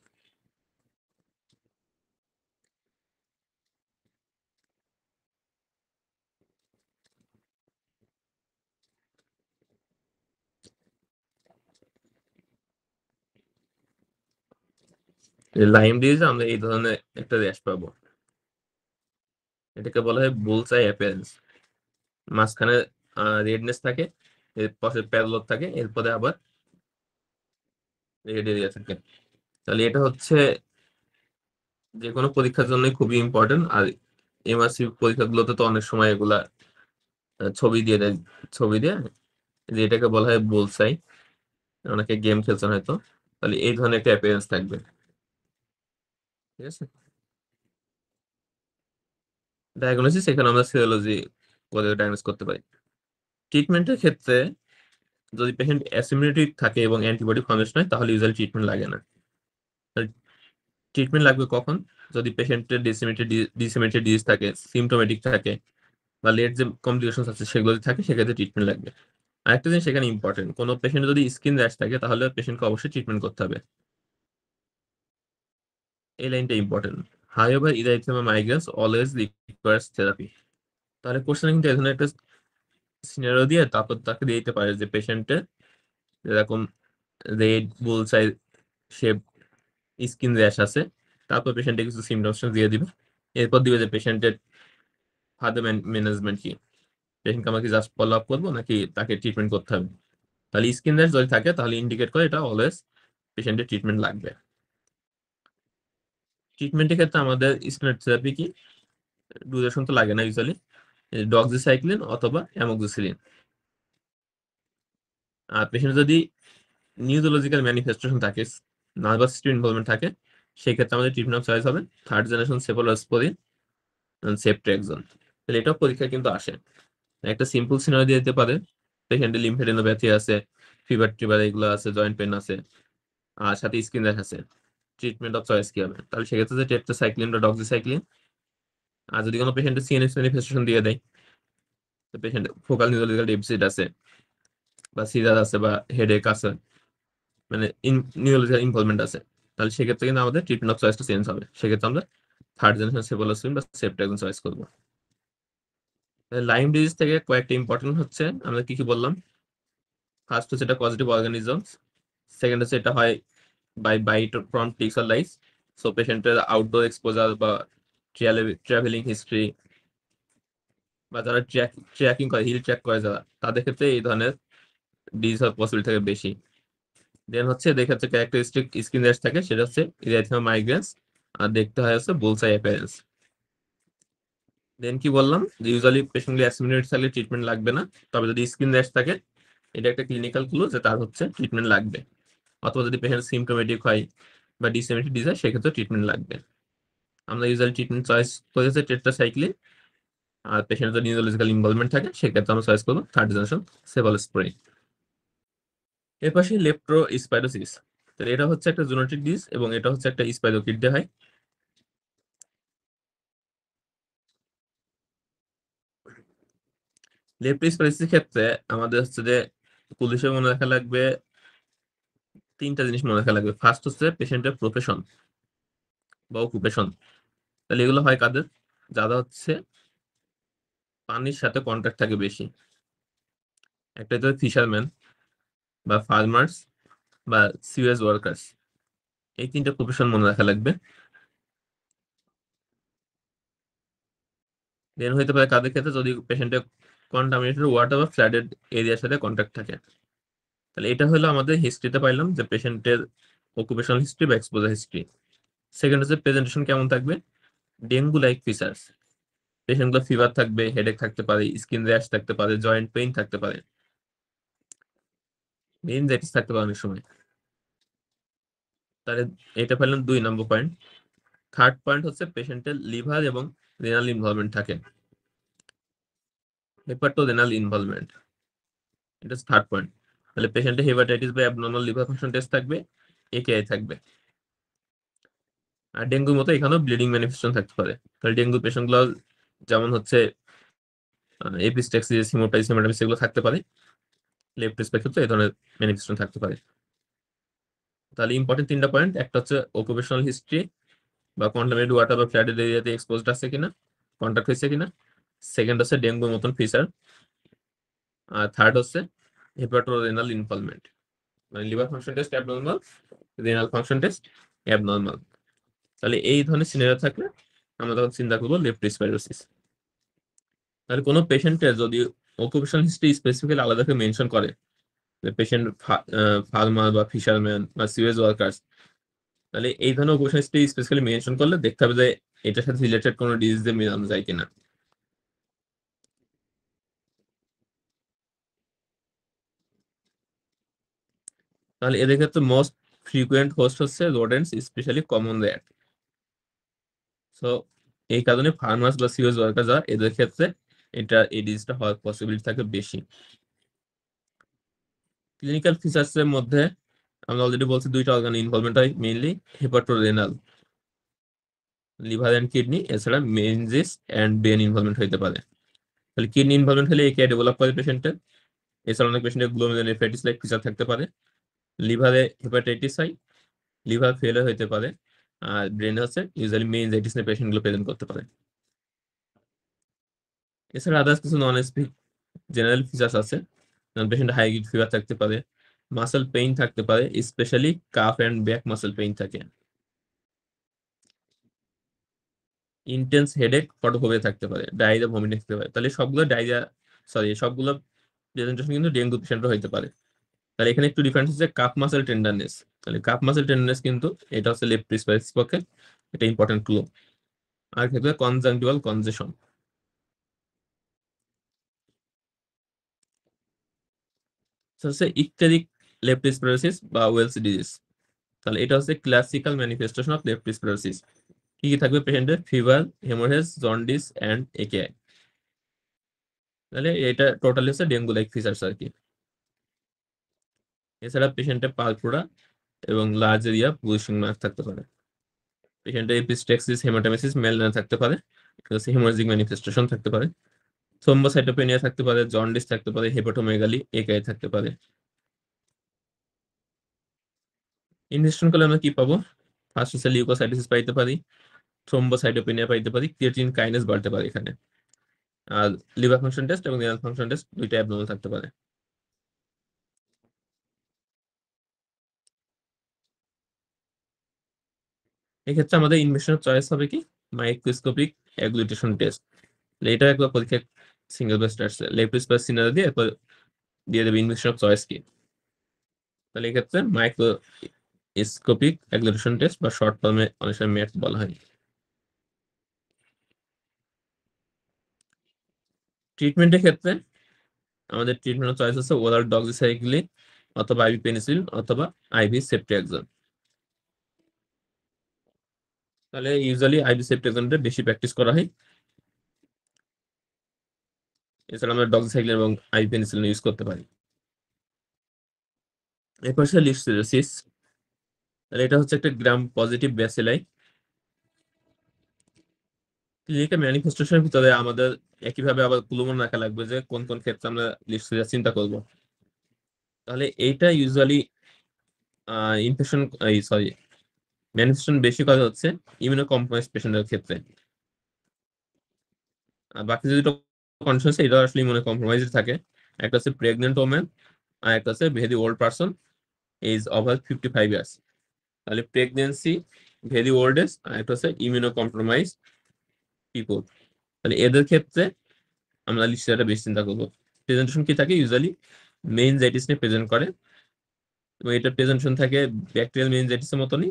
লাইম ডিজিজ আমরা এই ধরনের একটা র্যাশ পাবো, এটাকে বলা হয় বুলসাই অ্যাপিয়ারেন্স। মাঝখানে রেডনেস থাকে, এর পাশে প্যারোলর থাকে, এরপরে আবার রেড এরিয়া থাকে। তাহলে এটা হচ্ছে যে কোনো পরীক্ষার জন্য খুবই ইম্পর্টেন্ট। আর এমআরসি পরীক্ষাগুলোতে তো অনেক সময় এগুলা ছবি দিয়ে দেয়, ছবি দিয়ে, যে এটাকে বলা হয় বুলসাই। অনেকে গেম খেলছেন হয়তো। তাহলে এই ধরনের একটা অ্যাপিয়ারেন্স থাকবে, ঠিক আছে। ডায়াগনোসিস এখানে আমরা সিরোলজি করে ডায়াগনোস করতে পারি। ট্রিটমেন্টের ক্ষেত্রে যদি পেশেন্ট অ্যাসিমপ্টোমেটিক থাকে এবং অ্যান্টিবডি ফর্মেশন হয় তাহলে ইউজুয়ালি ট্রিটমেন্ট লাগে না। ট্রিটমেন্ট লাগবে কখন? যদি পেশেন্টের ডিসেমিনেটেড ডিজিজ থাকে, সিমটোমেটিক থাকে, বা লেট যে কমপ্লিকেশন আছে সেগুলো যদি থাকে, সেক্ষেত্রে ট্রিটমেন্ট লাগবে। আরেকটা জিনিস এখানে ইম্পর্টেন্ট, কোনো পেশেন্ট যদি স্কিন র্যাশ থাকে তাহলে পেশেন্টকে অবশ্যই ট্রিটমেন্ট করতে হবে। এই লাইনটা important. However erythema migrans always requires therapy. তাহলে কোশ্চেনে কিন্তু এই ধরনের একটা সিনারিও দিয়ে তারপর তাকে দিয়ে দিতে পারে যে পেশেন্টের এরকম রেড বুলসাই শেপ স্কিন র্যাশ আছে, তারপর পেশেন্টে কিছু সিমটমস দিয়ে দিবে, এরপর দিবে যে পেশেন্টের ফার্দার ম্যানেজমেন্ট কি, পেশেন্টকে আমরা কি জাস্ট ফলো আপ করবো নাকি তাকে ট্রিটমেন্ট করতে হবে। তাহলে স্কিন র্যাশ যদি থাকে তাহলে ইন্ডিকেট করে এটা অলওয়েজ পেশেন্টের ট্রিটমেন্ট লাগবে। ট্রিটমেন্টের ক্ষেত্রে আমাদের স্টেরয়েড থেরাপি কি ডিউরেশন তো লাগে না ইউজুয়ালি, ডক্সিসাইক্লিন অথবা অ্যামোক্সিসিলিন। আর পেশেন্ট যদি নিউরোলজিক্যাল ম্যানিফেস্টেশন থাকে, নার্ভাস সিস্টেম ইনভলভমেন্ট থাকে, সেক্ষেত্রে আমাদের ট্রিটমেন্ট অফ চয়েস হবে থার্ড জেনারেশন সেফালোস্পোরিন, সেফট্রাক্সন। তাহলে এটাও পরীক্ষা কিন্তু আসে। একটা সিম্পল সিনারি দিয়ে দিতে পারে, পেশেন্টের লিম্ফেডেনোপ্যাথি আছে, ফিভার টিভার এগুলো আছে, জয়েন্ট পেন আছে, আর সাথে স্কিন র্যাশ আছে, ট্রিটমেন্ট অফ চয়েস কি হবে। তাহলে সেক্ষেত্রে যে টেট্রাসাইক্লিন বা ডক্সিসাইক্লিন। আর যদি কোনো পেশেন্টের সিএনএস ম্যানিফেস্টেশন দিয়ে দেয়, তো পেশেন্ট ফোকাল নিউরোলজিক্যাল ডেফিসিট আছে বা সিজার আছে বা হেডেক আছে, মানে নিউরোলজিক্যাল ইনভলভমেন্ট আছে, তাহলে সেক্ষেত্রে কিন্তু আমাদের ট্রিটমেন্ট অফ চয়েসটা চেঞ্জ হবে। সেক্ষেত্রে আমরা থার্ড জেনারেশন সেফালোস্পোরিন বা সেফট্রাক্সন চয়েস করবো। লাইম ডিজিজ থেকে কয়েকটা ইম্পর্টেন্ট হচ্ছে, আমরা কি কি বললাম। ফার্স্ট হচ্ছে এটা পজিটিভ অর্গানিজমস, সেকেন্ড হচ্ছে এটা হয় by bite from ticks or lice. So পেশেন্টের আউটডোর এক্সপোজার বা ট্রাভেলিং হিস্ট্রি বা যারা ট্র্যাকিং করে, হিল ট্র্যাক করে যারা, তাদের ক্ষেত্রে এই ধরনের ডিজিজ হওয়ার পসিবিলিটি থাকে বেশি। দেন হচ্ছে এদের ক্ষেত্রে ক্যারেক্টারিস্টিক স্কিন র্যাশ থাকে, সেটা হচ্ছে ইরিথিমা মাইগ্রেন্স, আর দেখতে হয় হচ্ছে বুলসাই অ্যাপিয়ারেন্স। দেন কি বললাম যে ইউজুয়ালি পেশেন্টগুলি অ্যাসিমিলেটেড থাকলে ট্রিটমেন্ট লাগবে না, তবে যদি স্কিন র্যাশ থাকে এটা একটা ক্লিনিক্যাল ক্লু যে তার হচ্ছে ট্রিটমেন্ট লাগবে, অথবা যদি পেশেন্ট সিমটোমেটিক হয় বা ডিসেমিনেটেড ডিজিজ হয় সেক্ষেত্রে ট্রিটমেন্ট লাগবে। আমরা ইউজুয়ালি ট্রিটমেন্ট চয়েস করেছে টেট্রাসাইক্লিন, আর পেশেন্টের যদি নিউরোলজিক্যাল ইনভলভমেন্ট থাকে সেক্ষেত্রে আমরা চয়েস করবো থার্ড জেনারেশন সেফালোস্পোরিন। এর পাশে লেপ্টোস্পাইরোসিস, তো এটা হচ্ছে একটা জুনোটিক ডিজিজ এবং এটা হচ্ছে একটা স্পাইরোকিট দিয়ে হয়। লেপ্টোস্পাইরোসিসের ক্ষেত্রে আমাদের হচ্ছে যে পুলিশের মনে রাখা লাগবে তিনটা জিনিস মনে রাখা লাগবে। ফার্স্ট হচ্ছে পেশেন্টের প্রফেশন বা অকুপেশন। তাহলে এগুলো হয় কাদের, যারা হচ্ছে পানির সাথে কন্ট্যাক্ট থাকে বেশি। একটা হচ্ছে ফিশারম্যান বা ফার্মার্স বা সিওয়েজ ওয়ার্কার্স, এই তিনটা প্রফেশন মনে রাখা লাগবে। দেন হইতে পারে কাদের ক্ষেত্রে, যদি পেশেন্টের কন্টামিনেটেড ওয়াটার বা ফ্লাডেড এরিয়ার সাথে কন্ট্যাক্ট থাকে। তাহলে এটা হলো আমাদের হিস্ট্রিতে পাইলাম যে পেশেন্টের অকুপেশনাল হিস্ট্রি বা এক্সপোজার হিস্ট্রি। সেকেন্ড হচ্ছে প্রেজেন্টেশন কেমন থাকবে, ডেঙ্গু লাইক ফিচার্স, পেশেন্টগুলো ফিভার থাকবে, হেডেক থাকতে পারে, স্কিন র্যাশ থাকতে পারে, জয়েন্ট পেইন থাকতে পারে, মেনিনজাইটিস থাকতে পারে অনেক সময়। তাহলে এটা পেলাম 2 নম্বর পয়েন্ট। থার্ড পয়েন্ট হচ্ছে পেশেন্টের লিভার এবং রেনাল ইনভলভমেন্ট থাকে, হেপাটোরেনাল ইনভলভমেন্ট, এটা হচ্ছে থার্ড পয়েন্ট। তাহলে পেশেন্টের হেপাটাইটিস বা অ্যাবনর্মাল লিভার ফাংশন টেস্ট থাকবে, একেআই থাকবে। আর ডেঙ্গুর মতো এখানেও ব্লিডিং ম্যানিফেস্টেশন থাকতে পারে। তাহলে ডেঙ্গু পেশেন্ট গুলো যেমন হচ্ছে এপিস্ট্যাক্সিস, হিমোটাইটিস, হেমাটাইটিস এগুলো থাকতে পারে, লেপ্টোস্পাইরোসিস ক্ষেত্রে এই ধরনের ম্যানিফেস্টেশন থাকতে পারে। তাহলে ইম্পর্টেন্ট 3টা পয়েন্ট, একটা হচ্ছে অকুপেশনাল হিস্ট্রি বা কন্টামিনেটেড ওয়াটার বা ফ্লাডেড এরিয়াতে এক্সপোজড আছে কিনা, কন্ট্যাক্ট হয়েছে কিনা। সেকেন্ড হচ্ছে ডেঙ্গুর মতন ফিচার। আর থার্ড হচ্ছে হেপাটোরেনাল ইনভলভমেন্ট, মানে liver function test abnormal, renal function test abnormal. তাহলে এই ধরনের সিনারিও থাকলে আমরা তখন চিন্তা করবো লেপ্টোস্পাইরোসিস। তাহলে কোনো পেশেন্টের যদি অকুপেশনাল হিস্ট্রি স্পেসিফিক্যালি আলাদা করে মেনশন করে, যে পেশেন্ট ফার্মার বা ফিশারম্যান বা সিওয়েজ ওয়ার্কার্স, তাহলে এই ধরনের অকুপেশনাল হিস্ট্রি স্পেসিফিক্যালি মেনশন করলে দেখতে হবে যে এটার সাথে রিলেটেড কোনো ডিজিজ দিয়ে মেলানো যায় কিনা। তাহলে এদের ক্ষেত্রে মোস্ট ফ্রিকুয়েন্ট হোস্ট হচ্ছে রোডেন্টস, স্পেশালি কমন র্যাট। সো এই কারণে ফার্মার্স বা সিওজ ওয়ার্কার যারা, এদের ক্ষেত্রে এই ডিজিজটা হওয়ার পসিবিলিটি থাকে বেশি। ক্লিনিক্যাল ফিচার্স এর মধ্যে আমরা অলরেডি বলছি 2টা অর্গান ইনভলভমেন্ট হয়, mainly hepatorenal, liver and kidney, এছাড়া মেনিনজিস এন্ড ব্রেন ইনভলভমেন্ট হইতে পারে। তাহলে কিডনি ইনভলভমেন্ট হলে একে ডেভেলপ করে পেশেন্টের, এছাড়া অনেক পেশেন্টের গ্লোমেরুলোনেফ্রাইটিস লাইক ফিচার থাকতে পারে। লিভারে হেপাটাইটিস হয়, লিভার ফেলিয়ার হইতে পারে, আর ব্রেনে হচ্ছে ইউজুয়ালি মেনিনজাইটিস নিয়ে পেশেন্ট গুলো প্রেজেন্ট করতে পারে। এছাড়া আদার্স কিছু নন স্পেসিফিক জেনারেল ফিচার্স আছে, যেমন পেশেন্ট হাই গ্রেড ফিভার থাকতে পারে, মাসেল পেইন থাকতে পারে, specially calf and back muscle pain থাকে। ইন্টেন্স হেডেক, ফটোফোবিয়া থাকতে পারে, ডায়রিয়া, ভমিটিং থাকতে পারে। তাহলে সবগুলো ডায়রিয়া, সরি, সবগুলো প্রেজেন্টেশন কিন্তু ডেঙ্গু পেশেন্টও হইতে পারে। তাহলে এখানে একটু ডিফারেন্স হচ্ছে কাফ মাসেল টেন্ডারনেস। তাহলে কাফ মাসেল টেন্ডারনেস কিন্তু এটা হচ্ছে লেফট প্রিসপাইস পক্ষে এটা ইম্পর্টেন্ট ক্লু। আর ক্ষেত্রে কনজাংটিভাল কনজেশন হচ্ছে ইকটেরিক লেপ্টোস্পিরোসিস বা ওয়েলস ডিজিজ। তাহলে এটা হচ্ছে ক্লাসিক্যাল ম্যানিফেস্টেশন অফ লেপ্টোস্পিরোসিস। কি কি থাকবে পেশেন্টের? Fever, haemorrhage, jaundice and AKI. তাহলে এটা টোটালি হচ্ছে ডেঙ্গু লাইক ফিচার্স আর কি। এছাড়া পেশেন্টের পালপুরা এবং লার্জ এরিয়া ব্লিডিং মার্ক থাকতে পারে। পেশেন্টের এপিস্টেক্সিস, হেমাটোমেসিস, মেলানা থাকতে পারে, হেমোরেজিক ম্যানিফেস্টেশন থাকতে পারে, থ্রোম্বোসাইটোপেনিয়া থাকতে পারে, জন্ডিস থাকতে পারে, হেপাটোমেগালি, একেআই থাকতে পারে। ইনভেস্টিগেশন করলে আমরা কি পাবো? ফার্স্ট হচ্ছে লিউকোসাইটোসিস পাইতে পারি, থ্রোম্বোসাইটোপেনিয়া পাইতে পারি, ক্রিয়েটিনিন কাইনেজ বাড়তে পারে এখানে। আর লিভার ফাংশন টেস্ট এবং রিনাল ফাংশন টেস্ট দুইটা অ্যাবনর্মাল থাকতে পারে। এক্ষেত্রে আমাদের ইনভেস্টিগেশন চয়েস হবে কি? Microscopic agglutination test. এটা একবার পরীক্ষা সিঙ্গেল বেস্ট আসছে, লেপ্টোস্পিরাস সিনারি দিয়ে এরপর দিয়ে দেবে ইনভেস্টিগেশন চয়েস কি। তাহলে এক্ষেত্রে মাইক্রোস্কোপিক অ্যাগ্লুটেশন টেস্ট বা শর্ট ফর্মে অনেক সময় ম্যাট বলা হয়। ট্রিটমেন্টের ক্ষেত্রে আমাদের ট্রিটমেন্ট চয়েস হচ্ছে ওরাল ডক্সিসাইক্লিন অথবা আইভি পেনিসিলিন অথবা আইভি সেপ্টিয়াক্সন। তাহলে ইউজুয়ালি আইভি সেপ্টিয়াক্সনটা বেশি প্র্যাকটিস করা হয়। এছাড়া আমরা ডক্সিসাইক্লিন এবং আইভি পেনিসিলিন ইউজ করতে পারি। এরপর হচ্ছে লিস্টেরিওসিস। তাহলে এটা হচ্ছে একটা গ্রাম পজিটিভ ব্যাসিলাই। ক্লিনিক্যাল ম্যানিফেস্টেশনের ভিতরে আমাদের একইভাবে আবার ক্লু মনে রাখা লাগবে যে কোন কোন ক্ষেত্রে আমরা লিস্টেরিয়া চিন্তা করব। তাহলে এইটা ইউজুয়ালি ইনফেকশন, সরি, ম্যানিফেস্টেশন বেশি করা হচ্ছে ইমিউনো কম্প্রোমাইজ পেশেন্টের ক্ষেত্রে। আর বাকি যে দুটো কন্ডিশন আছে এটা আসলে ইমিউনো কম্প্রোমাইজ থাকে। একটা হচ্ছে প্রেগনেন্ট ওমেন আর একটা হচ্ছে very old person, age over 55 years. তাহলে প্রেগনেন্সি, ভেরি ওল্ড এজ আর একটা হচ্ছে ইমিউনো কম্প্রোমাইজ পিপল। তাহলে এদের ক্ষেত্রে আমরা লিস্টারটা বেশি চিন্তা করবো। প্রেজেন্টেশন কি থাকে? ইউজুয়ালি মেইনজাইটিস নিয়ে প্রেজেন্ট করে এবং এটা প্রেজেন্টেশন থাকে ব্যাকটেরিয়াল মেইনজাইটিসের মতনই,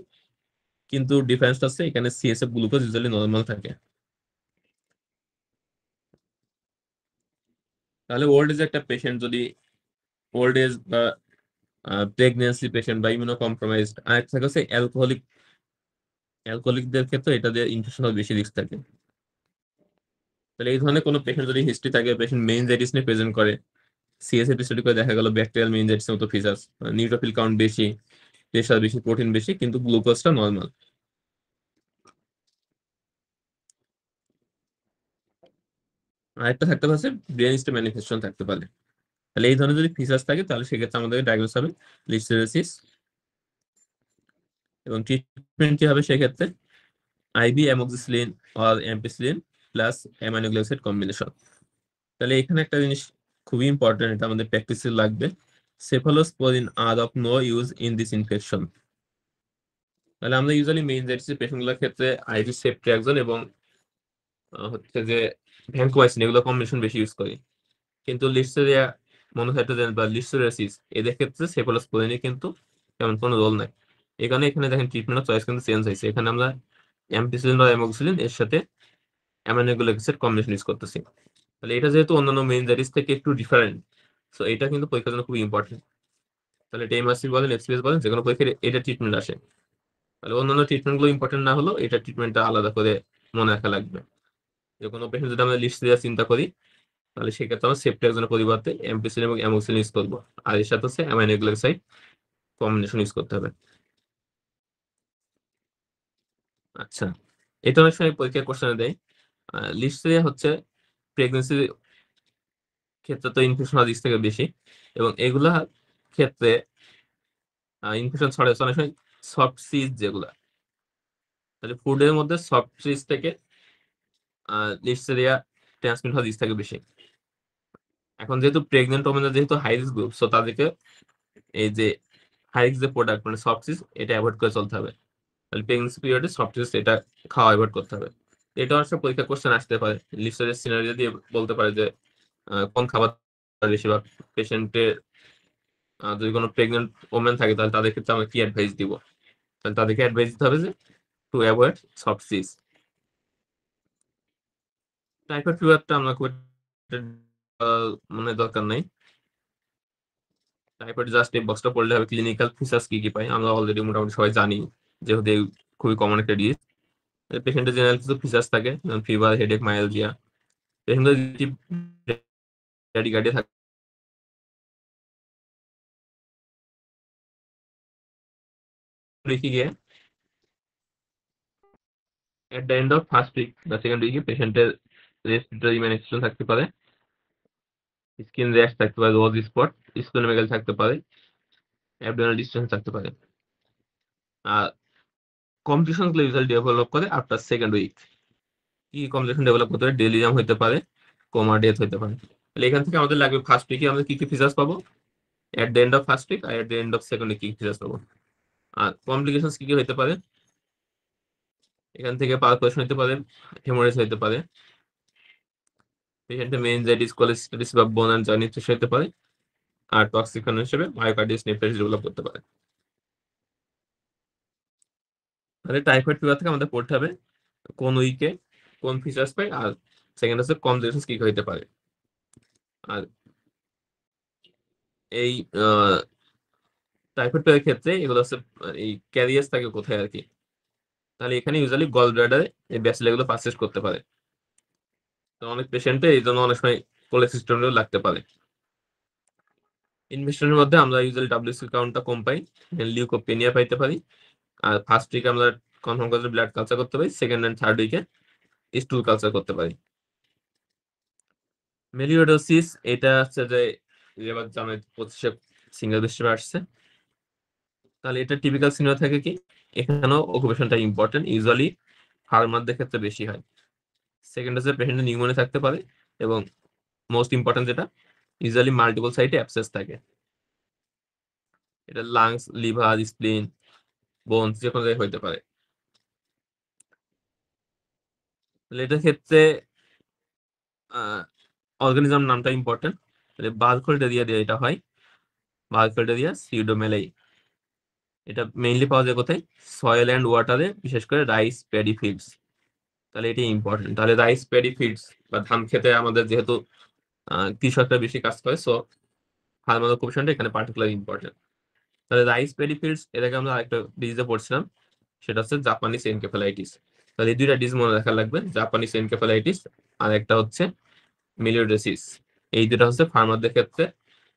কিন্তু ডিফারেন্সটা আছে এখানে সিএসএফ গ্লুকোজ ইউজুয়ালি নরমাল থাকে। তাহলে ওল্ড এজ একটা পেশেন্ট যদি ওল্ড এজ বা প্রেগনেন্সি পেশেন্ট বা ইমিউনো কম্প্রোমাইজড, আর একটা হচ্ছে অ্যালকোহলিকদের ক্ষেত্রে এটা দিয়ে ইনফেকশন বেশি রিস্ক থাকে। তাহলে এই ধরনের কোনো পেশেন্ট যদি হিস্ট্রি থাকে, পেশেন্ট মেইনজাইটিস নিয়ে প্রেজেন্ট করে, সিএসএফ স্টাডি করে দেখা গেল ব্যাকটেরিয়াল মেইনজাইটিস মতো ফিচার্স, নিউট্রোফিল কাউন্ট বেশি, প্রেশার বেশি, প্রোটিন বেশি, কিন্তু গ্লুকোজটা নর্মাল। আর একটা থাকতে পারে ব্রেন স্টেম ম্যানিফেস্টেশন থাকতে পারে। তাহলে এই ধরনের যদি ফিচার্স থাকে তাহলে সেক্ষেত্রে আমাদের ডায়াগনোস হবে লিস্টেরিওসিস। এবং ট্রিটমেন্ট কি হবে সেক্ষেত্রে? আইভি অ্যামোক্সিসিলিন আর অ্যাম্পিসিলিন প্লাস অ্যামাইনো গ্লাইসাইড কম্বিনেশন। তাহলে এখানে একটা জিনিস খুবই ইম্পর্টেন্ট, এটা আমাদের প্র্যাকটিসে লাগবে। Cephalosporin are of no use in this infection. তাহলে আমরা ইউজুয়ালি মেইনজাইটিস পেশেন্টগুলোর ক্ষেত্রে আইভি সেপ্ট্রিয়াক্সন এবং হচ্ছে যে ভ্যানকোয়াইসিন এগুলো কম্বিনেশন বেশি ইউজ করি। কিন্তু লিস্টেরিয়া মনোসাইটোজেন বা লিস্টেরিয়াসিস এদের ক্ষেত্রে সেফালোস্পোরিনের কিন্তু তেমন কোনো রোল নাই। এই কারণে এখানে দেখেন ট্রিটমেন্ট চয়েস কিন্তু চেঞ্জ হয়েছে। এখানে আমরা অ্যাম্পিসিলিন বা অ্যামোক্সিলিন এর সাথে অ্যামাইনো গ্লাইসাইড কম্বিনেশন ইউজ করতেছি। তাহলে এটা যেহেতু অন্যান্য মেইনজাইটিস থেকে একটু ডিফারেন্ট, সো এটা কিন্তু পরীক্ষার জন্য খুব ইম্পর্টেন্ট। তাহলে টেইমাসি বলেন, এফসিএস বলেন, যে কোনো পরীক্ষায় এটা ট্রিটমেন্ট আসে। তাহলে অন্যান্য ট্রিটমেন্ট গুলো ইম্পর্টেন্ট না হলেও এটা ট্রিটমেন্টটা আলাদা করে মনে রাখা লাগবে। যে কোনো পেশেন্ট যদি আমরা লিস্টেরিয়া চিন্তা করি তাহলে সেক্ষেত্রে আমরা সেপ্ট্রিয়াক্সনের পরিবর্তে অ্যাম্পিসিলিন এবং অ্যামোক্সিলিন ইউজ করবো, আর এর সাথে হচ্ছে অ্যামাইনো গ্লাইসাইড কম্বিনেশন ইউজ করতে হবে। আচ্ছা, এটা অনেক সময় পরীক্ষার কোশ্চেনে দেয়। লিস্টেরিয়া হচ্ছে প্রেগনেন্সির ক্ষেত্রে তো ইনফেকশন রিস্ক থেকে বেশি, এবং এগুলা ক্ষেত্রে ইনফেকশন ছড়ায় অনেক সময় সফট সিজ যেগুলা, তাহলে ফুডের মধ্যে সফট সিজ থেকে লিস্টেরিয়া ট্রান্সমিট হওয়ার রিস্ক থাকে বেশি। এখন যেহেতু প্রেগনেন্ট ওমেনরা যেহেতু হাই রিস্ক গ্রুপ, সো তাদেরকে এই যে হাই রিস্ক যে প্রোডাক্ট মানে সফট সিজ এটা অ্যাভয়েড করে চলতে হবে। তাহলে প্রেগনেন্সি পিরিয়ডে সফট সিজ এটা খাওয়া অ্যাভয়েড করতে হবে। এটা অবশ্য পরীক্ষা কোশ্চেন আসতে পারে, লিস্টের সিনারিও দিয়ে বলতে পারে যে কোন খাবার বেশি, বা পেশেন্টের যদি কোনো প্রেগনেন্ট ওমেন থাকে তাহলে তাদের ক্ষেত্রে আমরা কি অ্যাডভাইস দিব। তাহলে তাদেরকে অ্যাডভাইস দিতে হবে যে to avoid soft cheese. Typhoid ফিভারটা আমরা খুব একটা মানে দরকার নাই। টাইফয়েড জাস্ট এই বক্সটা পড়লে হবে, ক্লিনিক্যাল ফিচার্স কি কি পাই আমরা অলরেডি মোটামুটি সবাই জানি, যেহেতু এই খুবই কমন একটা ডিজিজ। পেশেন্টের জেনারেল কিছু ফিচার্স থাকে, যেমন ফিভার, হেডেক, মায়ালজিয়া। পেশেন্টের যদি ব্র্যাডিকার্ডিয়া থাকে লিখে গিয়ে at the end of first week বা সেকেন্ড উইকে পেশেন্টের রেসপিরেটরি ম্যানিফেস্টেশন থাকতে পারে, স্কিন র্যাশ থাকতে পারে, রোজ স্পট, স্প্লেনোমেগালি থাকতে পারে, অ্যাবডোমিনাল ডিস্টেন্স থাকতে পারে। আর কমপ্লিকেশন গুলো ইউজুয়ালি ডেভেলপ করে আফটার সেকেন্ড উইক। কি কমপ্লিকেশন ডেভেলপ করতে পারে? ডেলিরিয়াম হতে পারে, কোমা, ডেথ হতে পারে। তাহলে এখান থেকে আমাদের লাগবে ফার্স্ট উইকে আমরা কি কি ফিচার্স পাবো, at the end of first week আর at the end of second week কি কি ফিচার্স পাবো। আর কমপ্লিকেশন কি কি হতে পারে, এখান থেকে পালপেশন হতে পারে, হেমোরেজ হতে পারে, পেশেন্টের মেনিনজাইটিস, কোলেস্টাইটিস বা বোন এন্ড জয়েন্ট ইনফেকশন হতে পারে, আর টক্সিক হিসেবে মায়োকার্ডিয়াস নেফ্রাইটিস ডেভেলপ করতে পারে। তাহলে টাইফয়েড ফিভার থেকে আমাদের পড়তে হবে কোন উইকে কোন ফিচার্স পাই, আর সেকেন্ড হচ্ছে কমপ্লিকেশন কি কি হতে পারে। আর এই টাইফয়েড ফিভারের ক্ষেত্রে এগুলো হচ্ছে এই ক্যারিয়ার্স থাকে কোথায় আর কি। তাহলে এখানে ইউজুয়ালি গল ব্লাডারে এই ব্যাসিলা গুলো পারসিস্ট করতে পারে। তো অনেক পেশেন্টে এই জন্য অনেক সময় কোলেসিস্টেরল লাগতে পারে। ইনভেস্টনের মধ্যে আমরা ইউজুয়ালি ডাব্লিউসি কাউন্টটা কম পাই, লিউকোপেনিয়া পাইতে পারি। আর ফার্স্ট উইকে আমরা কনফার্ম করে ব্লাড কালচার করতে পারি, সেকেন্ড এন্ড থার্ড উইকে স্টুল কালচার করতে পারি। মেলিওডোসিস এটা হচ্ছে যে এবার জানাই 25-এ সিঙ্গেল হিসেবে আসছে। তাহলে এটা টিপিক্যাল সিনিয়র থাকে কি, এখানেও অকুপেশনটা ইম্পর্টেন্ট, ইউজুয়ালি ফার্মারদের ক্ষেত্রে বেশি হয়। সেকেন্ড হচ্ছে পেশেন্টের নিউমোনিয়া থাকতে পারে, এবং মোস্ট ইম্পর্টেন্ট যেটা, ইউজুয়ালি মাল্টিপল সাইটে অ্যাবসেস থাকে। এটা লাংস, লিভার, স্প্লিন, বোনস যে কোনো জায়গায় হইতে পারে। তাহলে এটার ক্ষেত্রে অর্গানিজম নামটা ইম্পর্টেন্ট। তাহলে বার্কোল্ডেরিয়া দিয়ে এটা হয়, বার্কোল্ডেরিয়া সিউডোমেলাই। এটা মেইনলি পাওয়া যায় কোথায়, সয়েল অ্যান্ড ওয়াটারে, বিশেষ করে রাইস প্যাডি ফিল্ডস। তাহলে এটি ইম্পর্টেন্ট। তাহলে রাইস প্যাডি ফিল্ডস বা ধান খেতে আমাদের যেহেতু কৃষকরা বেশি কাজ করে, সো ফার্মার অকুপেশনটা এখানে পার্টিকুলার ইম্পর্টেন্ট। তাহলে রাইস প্যাডি ফিল্ডস এটাকে আমরা আরেকটা ডিজিজে পড়ছিলাম, সেটা হচ্ছে জাপানিজ এনকেফেলাইটিস। তাহলে এই দুইটা ডিজিজ মনে রাখা লাগবে, জাপানিজ এনকেফেলাইটিস আর একটা হচ্ছে মিলিওডোসিস। এই দুটা হচ্ছে ফার্মারদের ক্ষেত্রে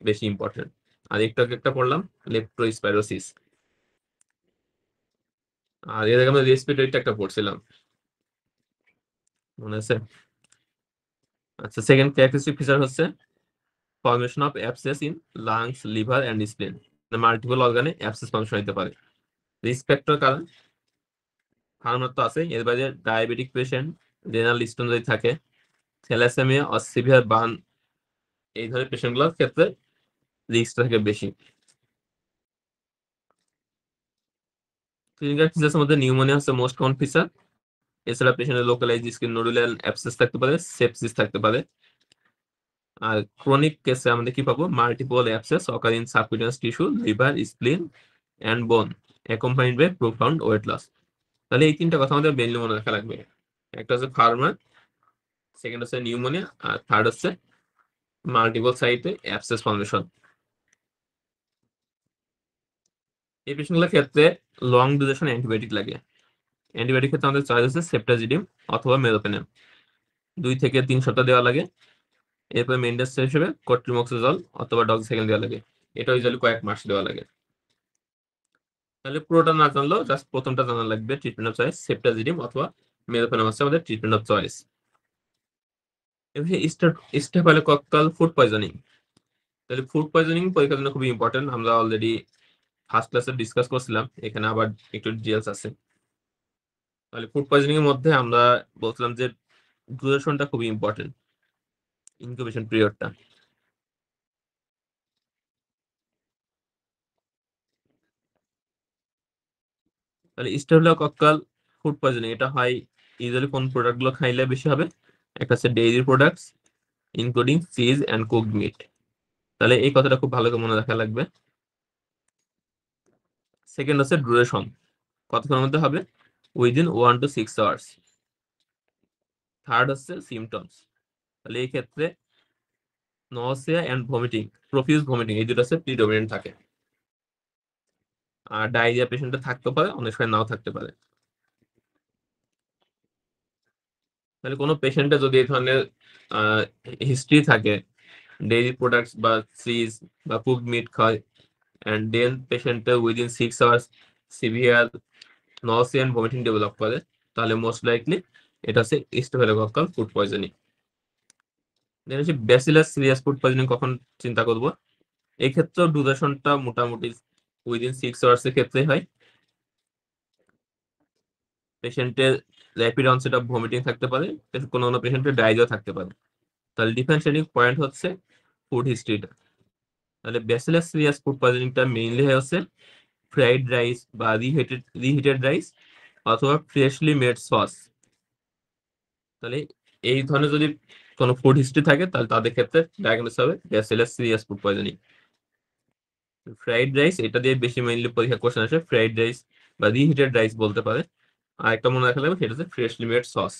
বেশি ইম্পর্টেন্ট। আর একটু আগে একটা পড়লাম লেপ্টোস্পাইরোসিস। আর এর আগে আমরা রেসপিরেটরিটা একটা পড়ছিলাম, মনে আছে? আচ্ছা, সেকেন্ড ক্যারেক্টারিস্টিক ফিচার হচ্ছে formation of abscess in lungs, liver and spleen. Multiple অর্গানে অ্যাবসেস ফাংশন হতে পারে। রিস্ক ফ্যাক্টর কারণ ফার্মার তো আছে, এর বাইরে ডায়াবেটিক পেশেন্ট, রেনাল স্টোন যদি থাকে, থ্যালাসেমিয়া আর সিভিয়ার বার্ন, এই ধরনের পেশেন্টগুলোর ক্ষেত্রে রিস্কটা থাকে বেশি। ক্লিনিক্যাল ফিচার্সের মধ্যে নিউমোনিয়া হচ্ছে মোস্ট কমন ফিচার। এছাড়া পেশেন্টের লোকালাইজ স্কিন নোডুলাল অ্যাবসেস থাকতে পারে, সেপসিস থাকতে পারে। আর ক্রনিক কেসে আমাদের কি পাবো, multiple abscess occur in subcutaneous tissue, liver, spleen and bone, accompanied by profound weight loss. তাহলে এই তিনটা কথা আমাদের মেইনলি মনে রাখা লাগবে। একটা হচ্ছে ফার্মার, সেকেন্ড হচ্ছে নিউমোনিয়া, আর থার্ড হচ্ছে মাল্টিপল সাইটে অ্যাবসেস ফর্মেশন। এই পেশেন্টগুলোর ক্ষেত্রে লং ডিউরেশন অ্যান্টিবায়োটিক লাগে। অ্যান্টিবায়োটিক ক্ষেত্রে আমাদের চয়েস হচ্ছে সেপ্টাজিডিম অথবা মেরোপেনেম, 2 থেকে 3 সপ্তাহ দেওয়া লাগে। এরপর মেইনটেন্স হিসেবে কোট্রিমক্সোজল অথবা ডক্সাইক্লিন দেওয়া লাগে, এটা ইউজুয়ালি কয়েক মাস দেওয়া লাগে। তাহলে পুরোটা না জানলেও জাস্ট প্রথমটা জানা লাগবে, ট্রিটমেন্ট অফ চয়েস সেপ্টাজিডিম অথবা মেরোপেনেম হচ্ছে আমাদের ট্রিটমেন্ট অফ চয়েস। এভাবে স্টেফাইলোকক্কাল ফুড পয়জনিং। তাহলে ফুড পয়জনিং পরীক্ষার জন্য খুবই ইম্পর্টেন্ট, আমরা অলরেডি ফার্স্ট ক্লাসে ডিসকাস করছিলাম, এখানে আবার একটু ডিটেলস আছে। তাহলে ফুড পয়জনিং এর মধ্যে আমরা বলছিলাম যে ডিউরেশনটা খুবই ইম্পর্টেন্ট, ইনকিউবেশন পিরিয়ডটা। তাহলে স্টেফিলোকক্কাল ফুড পয়জনিং এটা হয় ইউজুয়ালি কোন প্রোডাক্ট গুলো খাইলে বেশি হবে? একটা হচ্ছে dairy products including cheese and cooked meat. তাহলে এই কথাটা খুব ভালো করে মনে রাখা লাগবে। সেকেন্ড হচ্ছে ডিউরেশন, কতক্ষণের মধ্যে হবে? Within 1 to 6 hours। থার্ড হচ্ছে সিমটমস, তাহলে এই ক্ষেত্রে nausea and vomiting, profuse vomiting, এই দুটো হচ্ছে প্রিডমিনেন্ট থাকে। আর ডায়রিয়া পেশেন্টে থাকতে পারে, অনেক সময় নাও থাকতে পারে। তাহলে কোনো পেশেন্টে যদি এই ধরনের হিস্ট্রি থাকে, ডেইরি প্রোডাক্টস বা চিজ বা কুকড মিট খায়, অ্যান্ড দেন পেশেন্টে within 6 hours severe nausea and vomiting develop করে, তাহলে মোস্ট লাইকলি এটা হচ্ছে স্টেফিলোকক্কাল ফুড পয়জনিং। দেন হচ্ছে ব্যাসিলাস সিরিয়াস ফুড পয়জনিং কখন চিন্তা করব? এই ক্ষেত্রে ডিউরেশনটা মোটামুটি উইদিন 6 hours এর ক্ষেত্রে হয়। পেশেন্টের র্যাপিড অনসেট অফ ভমিটিং থাকতে পারে, কোনো কোনো পেশেন্টের ডায়রিয়া থাকতে পারে। তাহলে ডিফারেন্সিয়েটিং পয়েন্ট হচ্ছে ফুড হিস্ট্রিটা। তাহলে ব্যাসিলাস সিরিয়াস ফুড পয়জনিংটা মেইনলি হচ্ছে ফ্রাইড রাইস বা রিহিটেড রাইস অথবা ফ্রেশলি মেড সস। তাহলে এই ধরনের যদি কোনো ফুড হিস্ট্রি থাকে তাহলে তাদের ক্ষেত্রে ডায়াগনোস হবে bacillus serious food poisoning. Fried rice এটা দিয়ে বেশি মেইনলি পরীক্ষা কোশ্চেন আসে, ফ্রাইড রাইস বা রিহিটেড রাইস বলতে পারে। আর একটা মনে রাখা লাগবে, সেটা হচ্ছে freshly made sauce.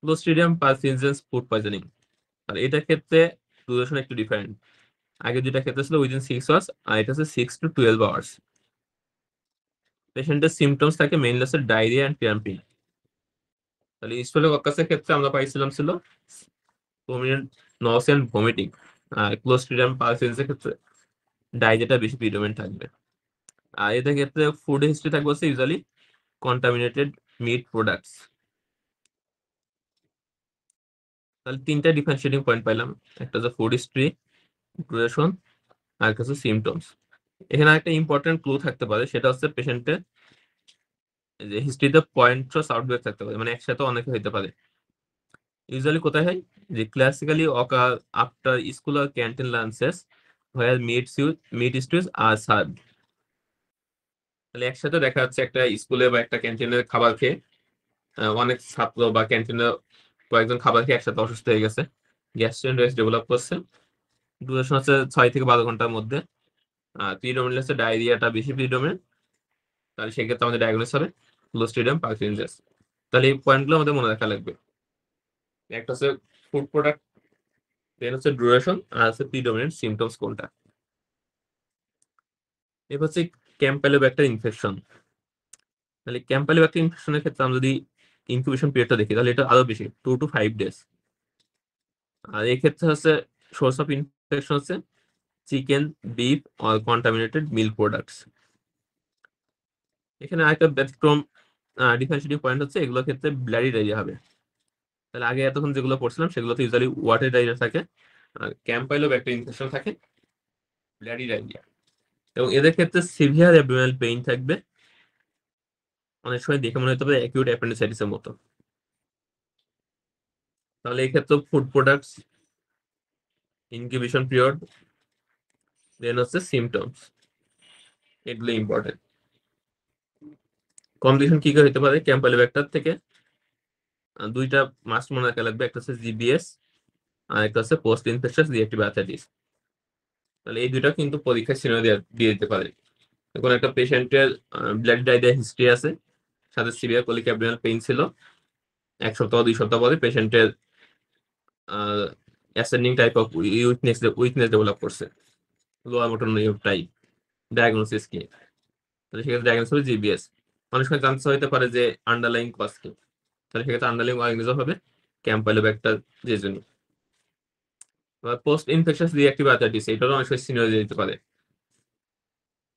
Clostridium perfringens food poisoning, আর এটার ক্ষেত্রে ডিউরেশন একটু ডিফারেন্ট। আগে যেটা ক্ষেত্রে ছিল উইদিন 6 hours, আর এটা হচ্ছে 6 to 12 hours। পেশেন্টের সিমটমস থাকে মেইনলি হচ্ছে ডায়রিয়া অ্যান্ড ক্র্যাম্পিং। তাহলে স্টেফিলোকক্কাসের ক্ষেত্রে আমরা পাইছিলাম ছিল প্রমিনেন্ট নস অ্যান্ড ভমিটিং, আর ক্লোস্ট্রিডিয়াম পারফিউজেন্সের ক্ষেত্রে ডায়রিয়াটা বেশি প্রিডোমিনেন্ট থাকবে। আর এদের ক্ষেত্রে ফুড হিস্ট্রি থাকবে হচ্ছে ইউজুয়ালি কন্টামিনেটেড মিট প্রোডাক্টস। তাহলে তিনটা ডিফারেন্সিয়েটিং পয়েন্ট পাইলাম, একটা হচ্ছে ফুড হিস্ট্রি, ডিউরেশন, আর একটা হচ্ছে সিমটমস। এখানে একটা ইম্পর্টেন্ট ক্লু থাকতে পারে, সেটা হচ্ছে পেশেন্টের যে হিস্ট্রিতে পয়েন্টস আউটব্রেক থাকতে পারে, মানে একসাথে অনেকে হইতে পারে। ইউজুয়ালি কোথায় হয়? যে ক্লাসিক্যালি অকার আফটার স্কুল আর ক্যান্টিন লাঞ্চেস হোয়ার মিট স্টুজ আর সার্ভড। তাহলে একসাথে দেখা যাচ্ছে একটা স্কুলে বা একটা ক্যান্টিনের খাবার খেয়ে অনেক ছাত্র বা ক্যান্টিনে কয়েকজন খাবার খেয়ে একসাথে অসুস্থ হয়ে গেছে, গ্যাস্ট্রাইটিস ডেভেলপ করছে। ডিউরেশন হচ্ছে 6 থেকে 12 ঘন্টার মধ্যে। আর প্রিডোমিনেন্ট হচ্ছে ডায়রিয়াটা বেশি প্রিডোমিনেন্ট, তাহলে সেক্ষেত্রে আমাদের ডায়াগনোস হবে ক্লোস্ট্রিডিয়াম পারফিউজেন্স। তাহলে এই পয়েন্টগুলো আমাদের মনে রাখা লাগবে। একটা হচ্ছে ফুড প্রোডাক্ট, দেন হচ্ছে ডিউরেশন, আর হচ্ছে প্রিডোমিনেন্ট সিমটমস কোনটা। এবার হচ্ছে ক্যাম্পেলোব্যাক্টার ইনফেকশন। তাহলে ক্যাম্পেলোব্যাক্টার ইনফেকশনের ক্ষেত্রে আমরা যদি ইনকিউবেশন পিরিয়ডটা দেখি, তাহলে এটা আরো বেশি, 2 to 5 days। আর এই ক্ষেত্রে হচ্ছে সোর্স অফ ইনফেকশন হচ্ছে chicken, beef or contaminated milk products. এখানে আরেকটা ব্যতিক্রম ডিফারেন্সিয়েটিং পয়েন্ট হচ্ছে এগুলোর ক্ষেত্রে ব্লাডি ডায়রিয়া হবে। তাহলে আগে এতক্ষণ যেগুলো পড়ছিলাম সেগুলোতে ইউজুয়ালি ওয়াটার ডায়রিয়া থাকে, আর ক্যাম্পাইলোব্যাক্টার ইনফেকশন থাকে ব্লাডি ডায়রিয়া। এবং এদের ক্ষেত্রে সিভিয়ার অ্যাবডোমিনাল পেইন থাকবে, অনেক সময় দেখে মনে হতে পারে অ্যাকিউট অ্যাপেন্ডিসাইটিসের মতো। তাহলে এই ক্ষেত্রে ফুড প্রোডাক্টস, ইনকিউবেশন পিরিয়ড, দেন হচ্ছে সিমটমস, এগুলো ইম্পর্টেন্ট। কমপ্লিকেশন কি কি হতে পারে ক্যাম্পাইলোব্যাক্টার থেকে? দুইটা মাস্ট মনে রাখা লাগবে, একটা হচ্ছে জিবিএস আর একটা হচ্ছে পোস্ট ইনফেকশন রিঅ্যাক্টিভ আর্থ্রাইটিস। তাহলে এই দুইটা কিন্তু পরীক্ষায় সিনেমা দিয়ে দিতে পারে। এখন একটা পেশেন্টের ব্লাড ডায়রিয়া হিস্ট্রি আছে, সাথে সিভিয়ার কোলিক অ্যাবডোমিনাল পেইন ছিল, 1 সপ্তাহ 2 সপ্তাহ পরে পেশেন্টের ascending type of weakness develop করছে, lower motor neuron type. Diagnosis কি? তাহলে সেক্ষেত্রে ডায়াগনোস হবে জিবিএস। অনেক সময় জানতে হতে পারে যে আন্ডারলাইং কজ কি, তাহলে সেক্ষেত্রে আন্ডারলাইং অর্গানিজম হবে campylobacter jejuni. Post infection reactive arthritis, এটারও অনেক সময় সিনিয়র দিতে পারে।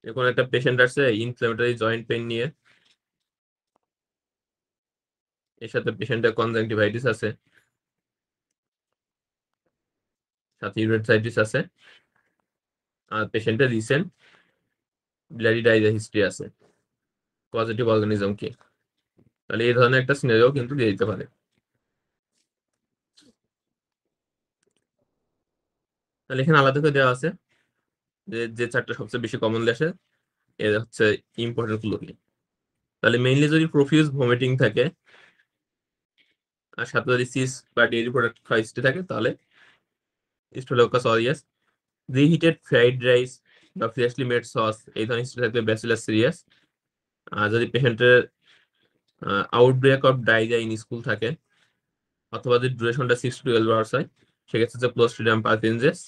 এখন একটা পেশেন্ট আসছে ইনফ্ল্যামেটরি জয়েন্ট পেইন নিয়ে, এর সাথে পেশেন্টের কনজাংটিভাইটিস আছে, সাথে ইউরেথাইটিস আছে, আর পেশেন্টের রিসেন্ট ব্লাডি ডায়রিয়া হিস্ট্রি আছে। পজিটিভ অর্গানিজম কি? তাহলে এই ধরনের একটা সিনারিও কিন্তু দিয়ে দিতে পারে। তাহলে এখানে আলাদা করে দেওয়া আছে যে যে চারটা সবচেয়ে বেশি কমনলি আসে, এর হচ্ছে ইম্পর্টেন্ট গুলো কি। তাহলে মেইনলি যদি প্রফিউজ ভমিটিং থাকে আর সাথে যদি সিস বা ডেইরি প্রোডাক্ট খাওয়া হিস্ট্রি থাকে তাহলে স্টোলোকাস অরিয়াস। রিহিটেড ফ্রাইড রাইস বা ফ্রেশলি মেড সস এই ধরনের হিস্ট্রি থাকবে ব্যাসিলাস সিরিয়াস। আর যদি পেশেন্টের outbreak of diarrhoea in school থাকে অথবা যদি ডিউরেশনটা 6 to 12 hours হয় সেক্ষেত্রে হচ্ছে ক্লোস্ট্রিডিয়াম পারফিনজেস।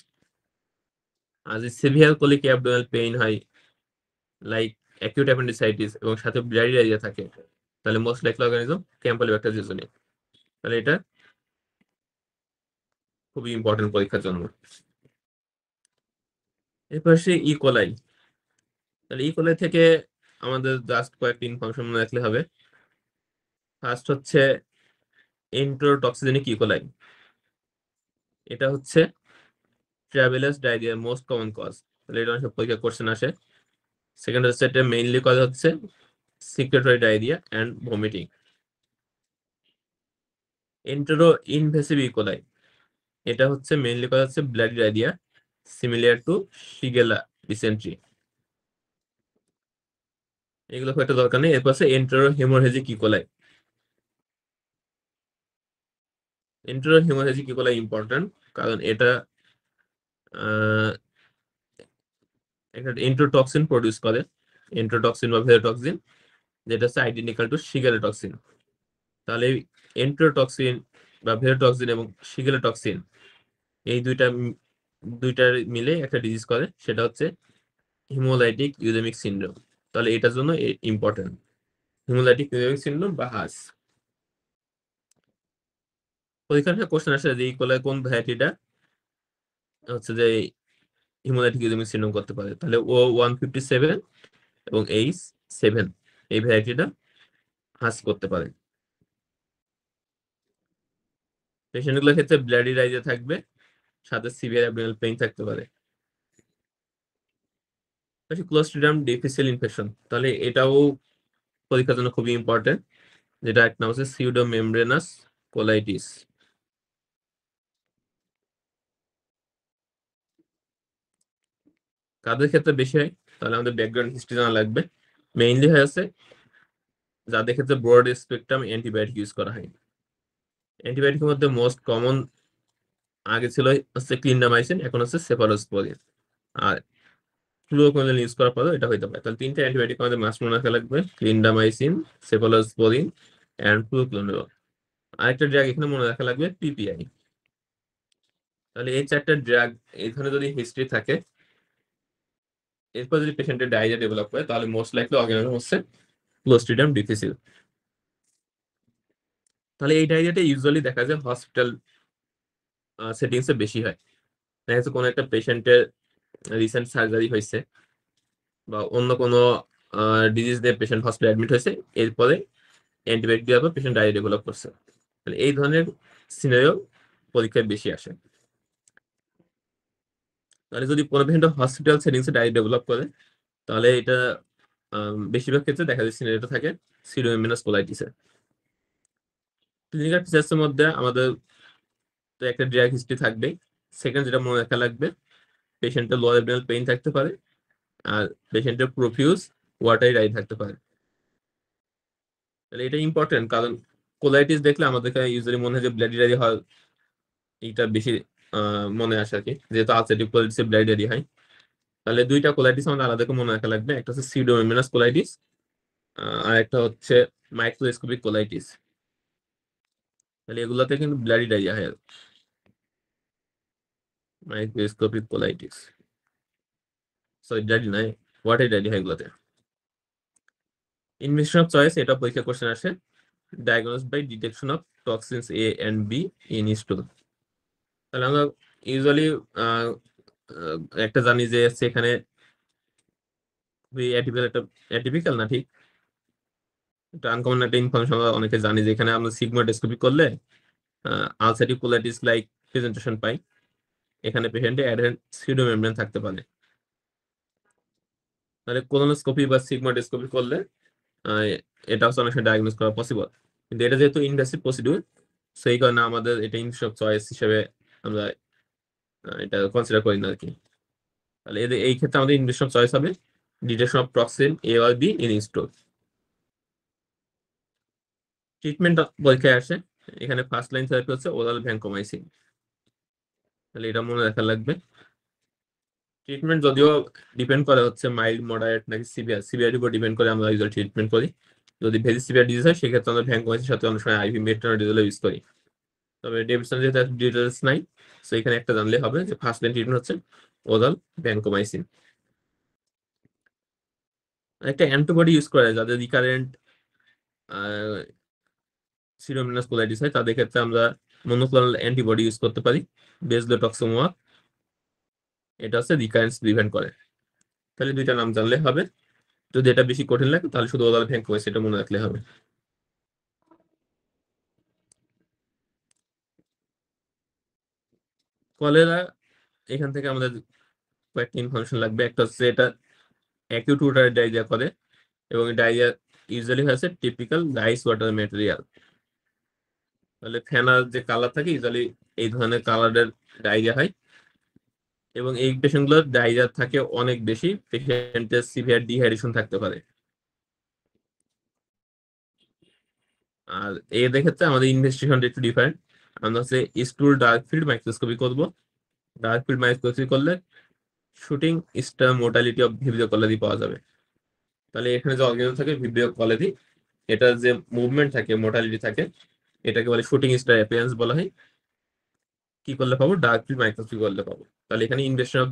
আর যদি সিভিয়ার কোলিক অ্যাবডোমিনাল পেইন হয় লাইক অ্যাকিউট অ্যাপেন্ডিসাইটিস এবং সাথে ব্লাডি ডায়রিয়া থাকে তাহলে মোস্ট লাইকলি অর্গানিজম ক্যাম্পেলিব্যাক্টার জিজোনিয়া। তাহলে এটা খুবই ইম্পর্টেন্ট পরীক্ষার জন্য। এরপর সে ইকোলাই। তাহলে ইকোলাই থেকে আমাদের জাস্ট কয়েকটি ইনফরমেশন মনে রাখলে হবে। ফার্স্ট হচ্ছে এন্টোটক্সিজেনিক ইকোলাই, এটা হচ্ছে ট্রাভেলার্স ডায়রিয়ার মোস্ট কমন কজ। তাহলে এটা অনেক পরীক্ষা কোশ্চেন আসে। সেকেন্ড হচ্ছে এটা মেইনলি কজ হচ্ছে secretory diarrhoea and vomiting. Entero invasive E coli, এটা হচ্ছে মেইনলি কজ হচ্ছে bloody diarrhoea similar to shigella dysentery. এগুলো খুব একটা দরকার নেই। এরপর আছে entero haemorrhagic E coli. Entero haemorrhagic E coli important কারণ এটা একটা এন্টোটক্সিন প্রডিউস করে, এন্টোটক্সিন বা ভেরোটক্সিন, যেটা হচ্ছে আইডেন্টিক্যাল টু শিগেলাটক্সিন। তাহলে এন্টোটক্সিন বা ভেরোটক্সিন এবং শিগেলাটক্সিন এই দুইটার মিলে একটা ডিজিজ করে, সেটা হচ্ছে হিমোলাইটিক ইউরেমিক সিন্ড্রোম। তাহলে এটার জন্য ইম্পর্টেন্ট হিমোলাইটিক ইউরেমিক সিন্ড্রোম বা হাস। পরীক্ষার কোশ্চেন আসে যে ইকোলাই কোন ভ্যারাইটিটা হচ্ছে যে হিমোলাইটিক ইউরেমিক সিন্ড্রোম করতে পারে। তাহলে O157 এবং H7 এই ভ্যারাইটিটা হাস করতে পারে। পেশেন্টগুলোর ক্ষেত্রে ব্লাডি ডায়রিয়া থাকবে, সাথে সিভিয়ার অ্যাবডোমিনাল পেইন থাকতে পারে। ক্লোস্ট্রিডিয়াম ডিফিসিয়াল ইনফেকশন, তাহলে এটাও পরীক্ষার জন্য খুবই ইম্পর্টেন্ট, যেটা এক নাম হচ্ছে সিউডো মেমব্রেনাস কোলাইটিস। কাদের ক্ষেত্রে বেশি হয়? তাহলে আমাদের ব্যাকগ্রাউন্ড হিস্ট্রি জানা লাগবে। মেইনলি হয়েছে যাদের ক্ষেত্রে ব্রড স্পেকট্রাম অ্যান্টিবায়োটিক ইউজ করা হয়। অ্যান্টিবায়োটিকের মধ্যে মোস্ট কমন আগে ছিল হচ্ছে ক্লিন্ডামাইসিন, এখন হচ্ছে সেফালোস্পোরিন। আর ফ্লুওকুইনিন ইউজ করার পরেও এটা হইতে পারে। তাহলে তিনটে অ্যান্টিবায়োটিক আমাদের মাস্ট মনে রাখা লাগবে, ক্লিন্ডামাইসিন, সেফালোস্পোরিন এন্ড ফ্লুওকুইনিন। আরেকটা ড্রাগ এখানে মনে রাখা লাগবে পিপিআই। তাহলে এই চারটা ড্রাগ এখানে যদি হিস্ট্রি থাকে, এরপর যদি পেশেন্টের ডায়রিয়া ডেভেলপ করে তাহলে মোস্ট লাইকলি অর্গানিজম হচ্ছে ক্লোস্ট্রিডিয়াম ডিফিসিল। তাহলে এই ডায়রিয়াটা ইউজুয়ালি দেখা যায় হসপিটাল সেটিংসে বেশি হয়। দেখা যাচ্ছে কোনো একটা পেশেন্টের রিসেন্ট সার্জারি হয়েছে বা অন্য কোনো ডিজিজ নিয়ে পেশেন্ট হসপিটাল অ্যাডমিট হয়েছে, এরপরে অ্যান্টিবায়োটিক দেওয়ার পর পেশেন্ট ডায়রিয়া ডেভেলপ করছে। তাহলে এই ধরনের সিনারিও পরীক্ষায় বেশি আসে। তাহলে যদি কোনো পেশেন্ট হসপিটাল সেটিংসে ডায়রিয়া ডেভেলপ করে তাহলে এটা বেশিরভাগ ক্ষেত্রে দেখা যায় সিনারিওটা থাকে সিরোমিনাস কোলাইটিসের। ক্লিনিক্যাল ফিচার্সের মধ্যে আমাদের তো একটা ড্রাগ হিস্ট্রি থাকবেই। সেকেন্ড যেটা মনে রাখা লাগবে, পেশেন্টের লোয়ার অ্যাবডোমিনাল পেইন থাকতে পারে আর পেশেন্টের প্রফিউজ ওয়াটারি ডায়রিয়া থাকতে পারে। তাহলে এটা ইম্পর্টেন্ট কারণ কোলাইটিস দেখলে আমাদের ইউজুয়ালি মনে হয় যে ব্লাডি ডায়রিয়া হয়, এইটা বেশি মনে আসে আর কি, যেহেতু আলসারেটিভ কোলাইটিসে ব্লাডি ডায়রিয়া হয়। তাহলে দুইটা কোলাইটিস আমাদের আলাদা করে মনে রাখা লাগবে, একটা হচ্ছে সিউডোমোনাস কোলাইটিস আর একটা হচ্ছে মাইক্রোস্কোপিক কোলাইটিস। তাহলে এগুলোতে কিন্তু ব্লাডি ডায়রিয়া হয়, মাইক্রোস্কোপিক কোলাইটিস, সরি ব্লাডি নয় ওয়াটারি ডায়রিয়া হয় এগুলোতে। ইনভেশন অফ চয়েস, এটা পরীক্ষা কোশ্চেন আসে, diagnosed by detection of toxins A and B in stool। তাহলে আমরা ইউজুয়ালি একটা জানি যে সেখানে অ্যাটিপিক্যাল না ঠিক, একটা আনকমন একটা ইনফরমেশন আমরা অনেকে জানি যে এখানে আমরা সিগমোডোস্কোপি করলে আলসারেটিভ কোলাইটিস লাইক প্রেজেন্টেশন পাই। এখানে পেশেন্টে অ্যাডহেরেন্ট সিউডোমেমব্রেন থাকতে পারে। তাহলে কোলোনোস্কোপি বা সিগমোডোস্কোপি করলে আহ, এটা হচ্ছে অনেক সময় ডায়াগনোজ করা পসিবল, কিন্তু এটা যেহেতু ইনভেসিভ প্রসিডিউর সেই কারণে আমাদের এটা ইনভেসিভ চয়েস হিসেবে আমরা এটা কনসিডার করি না আর কি। তাহলে এই ক্ষেত্রে আমাদের ইনভেশন চয়েস হবে ডিটেকশন অফ টক্সিন এ আর বি ইন স্টোর। ট্রিটমেন্ট পরীক্ষায় আসে, এখানে ফার্স্ট লাইন থেরাপি হচ্ছে ওরাল ভ্যানকোমাইসিন। তাহলে এটা মনে রাখা লাগবে। ট্রিটমেন্ট যদিও ডিপেন্ড করে হচ্ছে মাইল্ড, মডারেট নাকি সিভিয়ার, সিভিয়ারিটির উপর ডিপেন্ড করে আমরা ইউজুয়ালি ট্রিটমেন্ট করি। যদি ভেরি সিভিয়ার ডিজিজ হয় সেক্ষেত্রে আমরা ভ্যানকোমাইসিনের সাথে অনেক সময় আইভি মেট্রোনিডাজল ইউজ করি। তবে ডেভিডসন যেহেতু ডিটেলস নাই, তো এখানে একটা জানলে হবে যে ফার্স্ট লাইন ট্রিটমেন্ট হচ্ছে ওরাল ভ্যানকোমাইসিন। একটা অ্যান্টিবডি ইউজ করে যাদের রিকারেন্ট সিরোমিনাস কোলাইটিস হয়, তাদের ক্ষেত্রে আমরা মনোক্লোনাল অ্যান্টিবডি ইউজ করতে পারি, বেসলোটক্সোমা। এটা হচ্ছে রিকারেন্স প্রিভেন্ট করে। তাহলে দুইটা নাম জানলে হবে। যদি এটা বেশি কঠিন লাগে তাহলে শুধু ওরাল ভ্যানকোমাইসিন এটা মনে রাখলে হবে। কলেরা, এখান থেকে আমাদের কয়েকটা ইনফরমেশন লাগবে। একটা হচ্ছে এটা অ্যাকিউট ওয়াটার ডায়রিয়া করে, এবং ডায়রিয়া ইউজুয়ালি হচ্ছে টিপিক্যাল রাইস ওয়াটার ম্যাটেরিয়াল। তাহলে ফেনার যে কালার থাকে ইউজুয়ালি এই ধরনের কালারের ডায়রিয়া হয়, এবং এই পেশেন্টগুলোর ডায়রিয়া থাকে অনেক বেশি, পেশেন্টের সিভিয়ার ডিহাইড্রেশন থাকতে পারে। আর এদের ক্ষেত্রে আমাদের ইনভেস্টিগেশনটা একটু ডিফারেন্ট। আমরা হচ্ছে স্টুল ডার্ক ফিল্ড মাইক্রোস্কোপি করব। ডার্ক ফিল্ড মাইক্রোস্কোপি করলে shooting star motility of Vibrio colliery পাওয়া যাবে। তাহলে এখানে যে অর্গানিজম থাকে ভিব্রিও কলেরি, এটার যে মুভমেন্ট থাকে, মোটালিটি থাকে, এটাকে বলে শুটিং স্টার অ্যাপিয়ারেন্স বলা হয়। কি করলে পাবো? ডার্ক ফিল্ড মাইক্রোস্কোপি করলে পাবো। তাহলে এখানে ইনভেস্টিগেশন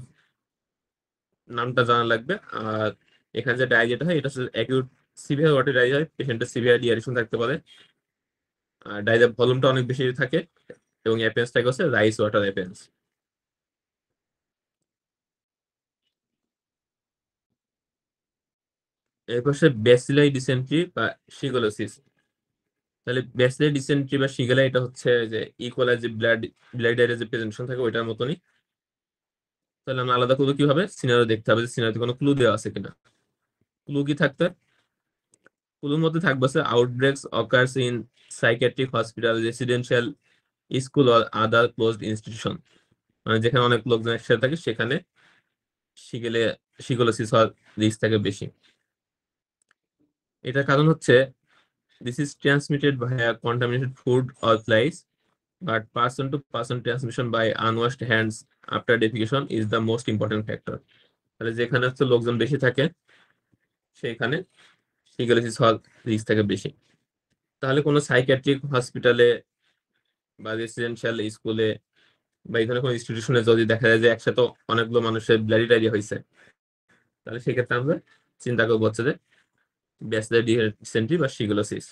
নামটা জানা লাগবে। আর এখানে যে ডায়রিয়াটা হয় এটা হচ্ছে অ্যাকিউট সিভিয়ার ওয়াটার ডায়রিয়া হয়, পেশেন্টের সিভিয়ার ডিহাইড্রেশন থাকতে পারে, আর ডায়রিয়ার ভলিউমটা অনেক বেশি থাকে, এবং অ্যাপিয়ারেন্সটা হচ্ছে রাইস ওয়াটার অ্যাপিয়ারেন্স। এরপর হচ্ছে ব্যাসিলাই ডিসেন্ট্রি বা শিগোলোসিস। তাহলে ব্যাসিলাই ডিসেন্ট্রি বা শিগেলা এটা হচ্ছে যে ইকোলাই যে ব্লাডের যে প্রেজেন্টেশন থাকে ওইটার মতনই। তাহলে আমরা আলাদা করবো কিভাবে? সিনারিও দেখতে হবে যে সিনারিতে কোনো ক্লু দেওয়া আছে কিনা। ক্লু কি থাকতে? ক্লুর মধ্যে থাকবে হচ্ছে আউটব্রেকস occurs in psychiatric hospital, residential school or other closed institution. মানে যেখানে অনেক লোকজন একসাথে থাকে সেখানে শিগেলে শিগোলোসিস হওয়ার রিস্ক থাকে বেশি। এটার কারণ হচ্ছে this is transmitted via contaminated food or flies, but person to person transmission by unwashed hands after defecation is the most important factor. তাহলে যেখানে হচ্ছে লোকজন বেশি থাকে সেখানে শিগোলোসিস হওয়ার রিস্ক থাকে বেশি। তাহলে কোনো সাইকিয়াট্রিক হসপিটালে বা রেসিডেন্সিয়াল স্কুলে বা এই ধরনের কোনো ইনস্টিটিউশনে যদি দেখা যায় যে একসাথে অনেকগুলো মানুষের ব্লাডি ডায়রিয়া হয়েছে, তাহলে সেক্ষেত্রে আমরা চিন্তা করবো হচ্ছে যে ব্যাসিলার ডিসেন্ট্রি বা শিগোলোসিস।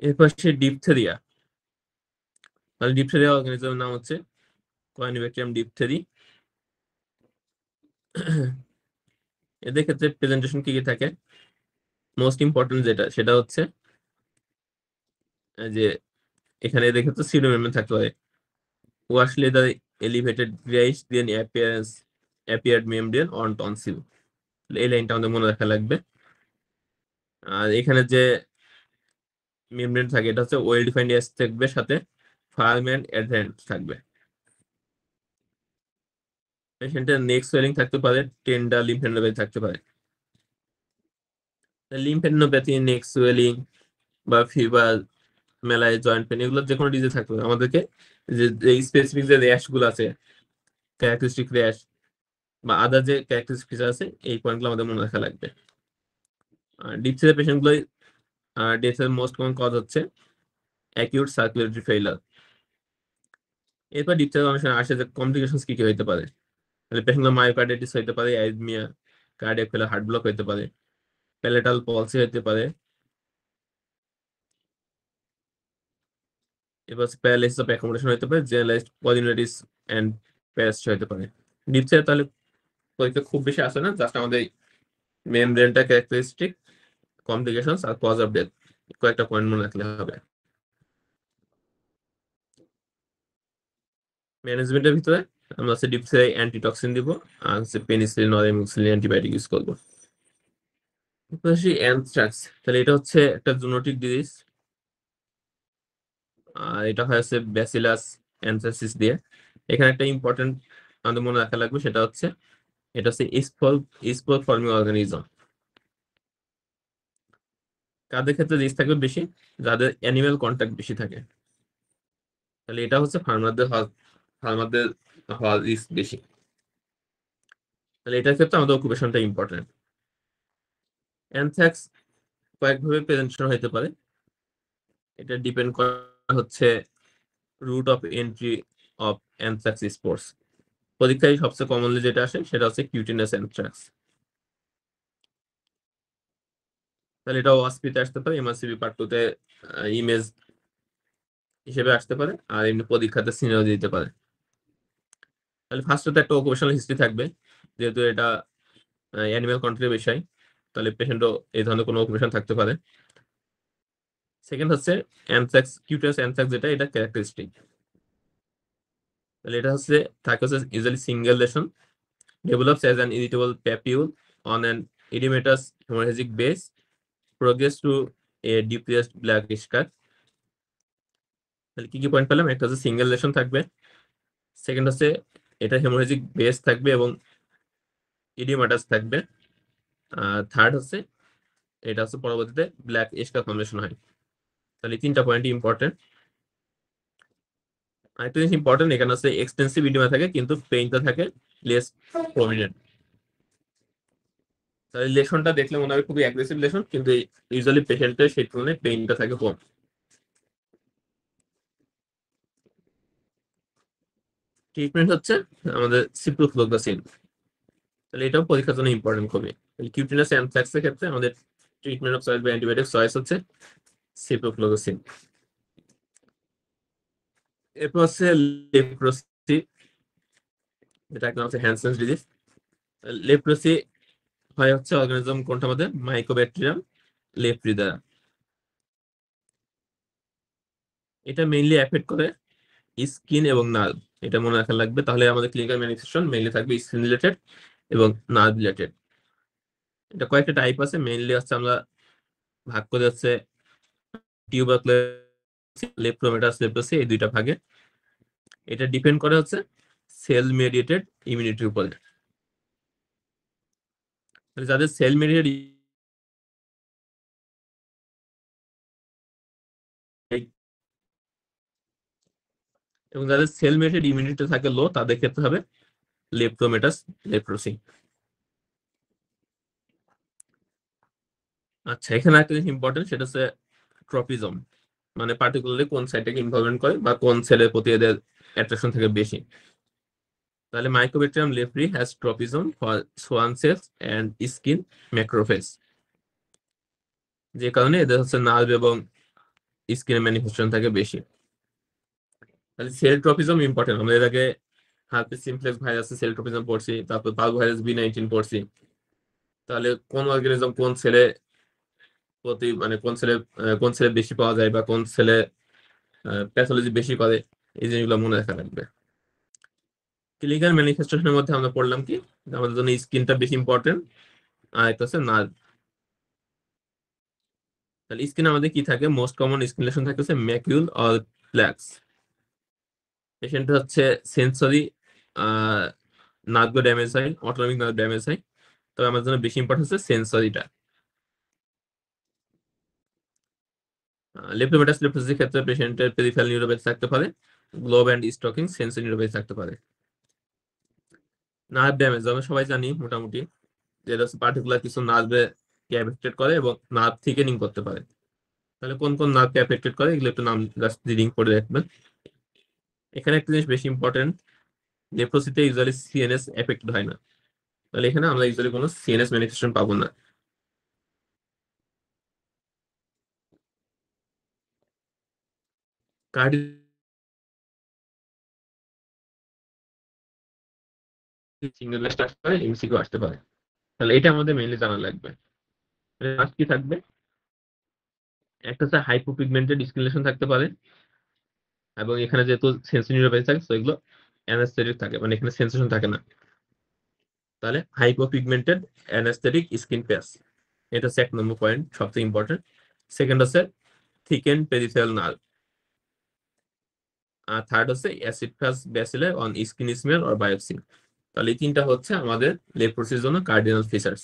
এরপর সে ডিপথেরিয়া। তাহলে ডিপথেরিয়া অর্গানিজমের নাম হচ্ছে কয়েনিব্যাকটেরিয়াম ডিপথেরি। এদের ক্ষেত্রে প্রেজেন্টেশন কি কি থাকে? মোস্ট ইম্পর্টেন্ট যেটা সেটা হচ্ছে যে এখানে এদের ক্ষেত্রে সিডোমেমব্রেন থাকতে পারে। Usually the elevated greyish then appeared membrane on tonsil. এই লাইনটা আমাদের মনে রাখা লাগবে। আর এখানে যে মেমব্রেন থাকে এটা হচ্ছে ওয়েল ডিফাইন্ড এস থাকবে, সাথে ফার্ম এন্ড অ্যাডহেরেন্ট থাকবে। পেশেন্টের নেক সোয়েলিং থাকতে পারে, টেন্ডার লিম্ফেডেনোপ্যাথি থাকতে পারে। লিম্ফেডেনোপ্যাথি, নেক সোয়েলিং বা ফিভার, মেলায় জয়েন্ট পেন, এগুলো যে কোনো ডিজিজ থাকতে পারে। আমাদেরকে যে স্পেসিফিক যে র্যাশ গুলো আছে, ক্যারেক্টারিস্টিক র্যাশ বা আদার যে ক্যারেক্টারিস্টিক ফিচার আছে, এই পয়েন্টগুলো আমাদের মনে রাখা লাগবে। আর ডিপথেরিয়া পেশেন্ট গুলো ডেথের মোস্ট কমন কজ হচ্ছে অ্যাকিউট সার্কুলেটরি ফেইলার। এরপর ডিপথেরিয়া অনেক সময় আসে যে কমপ্লিকেশন কি কি হতে পারে। তাহলে পেশেন্ট মায়োকার্ডিটিস হতে পারে, অ্যারিথমিয়া, কার্ডিয়াক ফেলার, হার্ট ব্লক হতে পারে, প্যালেটাল পলসি হতে পারে, এবার প্যারালাইসিস অফ অ্যাকোমোডেশন হতে পারে, জেনারেলাইজড পলিনারিটিস এন্ড প্যারাসিস হতে পারে। ডিপথেরিয়া তাহলে পরীক্ষা খুব বেশি আসে না, জাস্ট আমাদের মেমব্রেনটা characteristic, complications are cause of death কয়েকটা পয়েন্ট মনে রাখলে হবে। ম্যানেজমেন্টের ভিতরে আমরা হচ্ছে ডিপথেরিয়া অ্যান্টিটক্সিন দিব, আর হচ্ছে পেনিসিলিন অর এমোক্সিলিন অ্যান্টিবায়োটিক ইউজ করবো। অ্যানথ্রাক্স, তাহলে এটা হচ্ছে একটা জুনোটিক ডিজিজ, আর এটা হচ্ছে ব্যাসিলাস অ্যানথ্রাসিস দিয়ে। এখানে একটা ইম্পর্টেন্ট আমাদের মনে রাখা লাগবে, সেটা হচ্ছে এটা হচ্ছে স্পোর ফর্মিং অর্গানিজম। কাদের ক্ষেত্রে রিস্ক থাকবে বেশি? যাদের অ্যানিমেল কন্ট্যাক্ট বেশি থাকে। তাহলে এটা হচ্ছে ফার্মারদের হওয়ার রিস্ক বেশি। তাহলে এটার ক্ষেত্রে আমাদের অকুপেশনটা ইম্পর্টেন্ট। অ্যানথ্রাক্স কয়েকভাবে প্রেজেন্টেশন হতে পারে। এটা ডিপেন্ড করা হচ্ছে route of entry of anthrax spores. পরীক্ষায় সবচেয়ে কমনলি যেটা আসে সেটা হচ্ছে কিউটিনাস অ্যানথ্রাক্স। তাহলে এটা ওয়াসপিতে আসতে পারে, এমআরসিবি পার্ট 2 তে ইমেজ হিসেবে আসতে পারে, আর এমনি পরীক্ষাতে সিনারিও দিতে পারে। তাহলে ফার্স্টে একটা অকুপেশনাল হিস্ট্রি থাকবে, যেহেতু এটা অ্যানিমাল কন্ট্রোলের বিষয়, তাহলে পেশেন্টও এই ধরনের কোনো অকুপেশন থাকতে পারে। সেকেন্ড হচ্ছে অ্যানথ্রাক্স, কিউটিনাস অ্যানথ্রাক্স, যেটা এটা ক্যারেক্টারিস্টিক। তাহলে এটা হচ্ছে usually single lesion, develops as an irritable papule on an edematous hemorrhagic base, progress to a depressed black scar. তাহলে কি কি পয়েন্ট পেলাম? একটা হচ্ছে সিঙ্গেল লেশন থাকবে, সেকেন্ড হচ্ছে এটা হেমোরেজিক বেস থাকবে এবং ইডিমাটাস থাকবে, আর থার্ড হচ্ছে এটা হচ্ছে পরবর্তীতে ব্ল্যাক স্কার ফর্মেশন হয়। তাহলে এই তিনটা পয়েন্ট ইম্পর্টেন্ট। আরেকটা জিনিস ইম্পর্টেন্ট, এখানে হচ্ছে এক্সটেন্সিভ ইডিমা থাকে কিন্তু পেইনটা থাকে লেস প্রমিনেন্ট। তাহলে লেশনটা দেখলে মনে হয় খুবই অ্যাগ্রেসিভ লেশন, কিন্তু ইউজুয়ালি পেশেন্টের সেই তুলনায় পেইনটা থাকে কম। ট্রিটমেন্ট হচ্ছে আমাদের সিপ্রোফ্লোক্সাসিন। তাহলে এটাও পরীক্ষার জন্য ইম্পর্টেন্ট খুবই। কিউটিনাস অ্যানথ্রাক্স এর ক্ষেত্রে আমাদের ট্রিটমেন্ট অফ চয়েস বা অ্যান্টিবায়োটিক চয়েস হচ্ছে সিপ্রোফ্লোক্সাসিন। এরপর হচ্ছে লেপ্রোসি, যেটা একটা হচ্ছে হ্যানসেনস ডিজিজ। লেপ্রোসি হয় হচ্ছে অর্গানিজম কোনটা আমাদের মাইকোব্যাকটেরিয়াম লেপ্রি দ্বারা। এটা মেইনলি এফেক্ট করে স্কিন এবং নার্ভ, এটা মনে রাখা লাগবে। তাহলে আমাদের ক্লিনিক্যাল ম্যানিফেস্টেশন মেইনলি থাকবে স্কিন রিলেটেড এবং নার্ভ রিলেটেড। এটা কয়েকটা টাইপ আছে, মেইনলি হচ্ছে আমরা ভাগ করে হচ্ছে টিউবারকুলোসিস, লেপ্রোমেটাস লেপ্রোসি, এই দুইটা ভাগে। এটা ডিপেন্ড করে হচ্ছে সেল মেডিয়েটেড ইমিউনিটির উপরে। যাদের সেল মেডিয়েটেড এবং যাদের সেল মেডিয়েটেড ইমিউনিটি থাকে লো, তাদের ক্ষেত্রে হবে লেপ্রোমেটাস লেপ্রোসি। আচ্ছা, এখানে একটা জিনিস ইম্পর্টেন্ট, সেটা হচ্ছে ট্রপিজম, মানে পার্টিকুলারলি কোন সাইটটাকে ইনভলভমেন্ট করে বা কোন সেলের প্রতি এদের অ্যাট্রাকশন থাকে বেশি। তাহলে mycobacterium leprae has tropism for Schwann cells and skin macrophage, যে কারণে এদের হচ্ছে নার্ভ এবং স্কিনের ম্যানিফেস্টেশন থাকে বেশি। তাহলে সেল ট্রপিজম ইম্পর্টেন্ট। আমরা এর আগে হার্পিস সিমপ্লেক্স ভাইরাসে সেল ট্রপিজম পড়ছি, তারপর পার্ভোভাইরাস B19 পড়ছি। তাহলে কোন অর্গানিজম কোন সেলে প্রতি, মানে কোন সেলে বেশি পাওয়া যায় বা কোন সেলে প্যাথোলজি বেশি করে, এই জিনিসগুলো মনে রাখা লাগবে। ক্লিনিক্যাল ম্যানিফেস্টেশনের মধ্যে আমরা পড়লাম কি, আমাদের জন্য স্কিনটা বেশি ইম্পর্টেন্ট, আর একটা হচ্ছে নার্ভ। তাহলে স্কিন আমাদের কি থাকে? মোস্ট কমন স্কিন লেশন থাকে হচ্ছে ম্যাকিউল অর প্ল্যাক্স। পেশেন্ট হচ্ছে সেন্সরি নার্ভ ড্যামেজ হয়, অটোনমিক নার্ভ ড্যামেজ হয়। তবে আমার জন্য বেশি ইম্পর্টেন্ট হচ্ছে সেন্সরিটা। লেপ্টোমেটাস লেপ্টোসিসের ক্ষেত্রে পেশেন্টের পেরিফেরাল নিউরোপ্যাথি থাকতে পারে, globe and stocking sensory neuropathy থাকতে পারে। নার্ভ ড্যামেজ আমরা সবাই জানি মোটামুটি, যেটা হচ্ছে পার্টিকুলার কিছু নার্ভে অ্যাফেক্টেড করে এবং নার্ভ থিকেনিং করতে পারে। তাহলে কোন কোন নার্ভকে অ্যাফেক্টেড করে এগুলো একটু নাম জাস্ট রিডিং করে রাখবেন। এখানে একটা জিনিস বেশি ইম্পর্টেন্ট, লেপ্রোসিতে ইউজুয়ালি সিএনএস এফেক্টেড হয় না। তাহলে এখানে আমরা ইউজুয়ালি কোনো সিএনএস ম্যানিফেস্টেশন পাবো না। কার্ডি সিঙ্গেল আসতে পারে, এমসিকিউ আসতে পারে। তাহলে এটা আমাদের মেইনলি জানা লাগবে। আর কি থাকবে? একটা হচ্ছে হাইপোপিগমেন্টেড স্কিন থাকতে পারে, এবং এখানে যেহেতু সেন্সরি নিউরোপ্যাথি থাকে তো এগুলো অ্যানাস্থেটিক থাকে, মানে এখানে সেন্সেশন থাকে না। তাহলে হাইপোপিগমেন্টেড অ্যানাস্থেটিক স্কিন প্যাচ, এটা হচ্ছে 1 নম্বর পয়েন্ট, সবচেয়ে ইম্পর্টেন্ট। সেকেন্ড হচ্ছে থিকেন পেরিফেরাল নার্ভ, আর থার্ড হচ্ছে acid fast bacillus on skin smear or biopsy. তাহলে এই তিনটা হচ্ছে আমাদের লেপ্রোসির জন্য কার্ডিনাল ফিচার্স।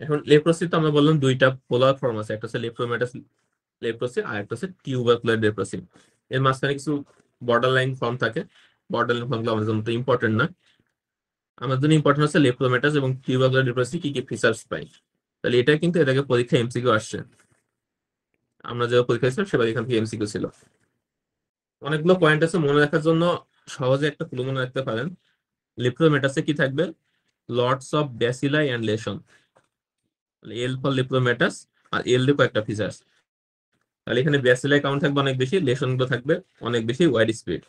এখন লেপ্রোসি তো আমরা বললাম দুইটা পোলার ফর্ম আছে, একটা হচ্ছে লেপ্রোমেটাস লেপ্রোসি আর একটা হচ্ছে টিউবারকুলার লেপ্রোসি। এর মাঝখানে কিছু বর্ডার লাইন ফর্ম থাকে, বর্ডার লাইন ফর্মগুলো আমাদের জন্য ইম্পর্টেন্ট না। আমাদের জন্য ইম্পর্টেন্ট হচ্ছে লেপ্রোমেটাস এবং টিউবারকুলার লেপ্রোসি কি কি ফিচার্স পাই। তাহলে এটা কিন্তু এটাকে পরীক্ষা এমসিকিউ আসছে, আমরা যে পরীক্ষা ছিলাম সেবার এখান থেকে এমসিকিউ ছিল। অনেকগুলো পয়েন্ট আছে মনে রাখার জন্য, সহজে একটা ক্লু মনে রাখতে পারেন। লেপ্রোমেটাসে কি থাকবে? Lots of bacilli and lesion. L for lepromatous, আর এল দিয়ে কয়েকটা ফিচার্স। তাহলে এখানে ব্যাসিলাই কাউন্ট থাকবে অনেক বেশি, লেশন গুলো থাকবে অনেক বেশি, wide spread.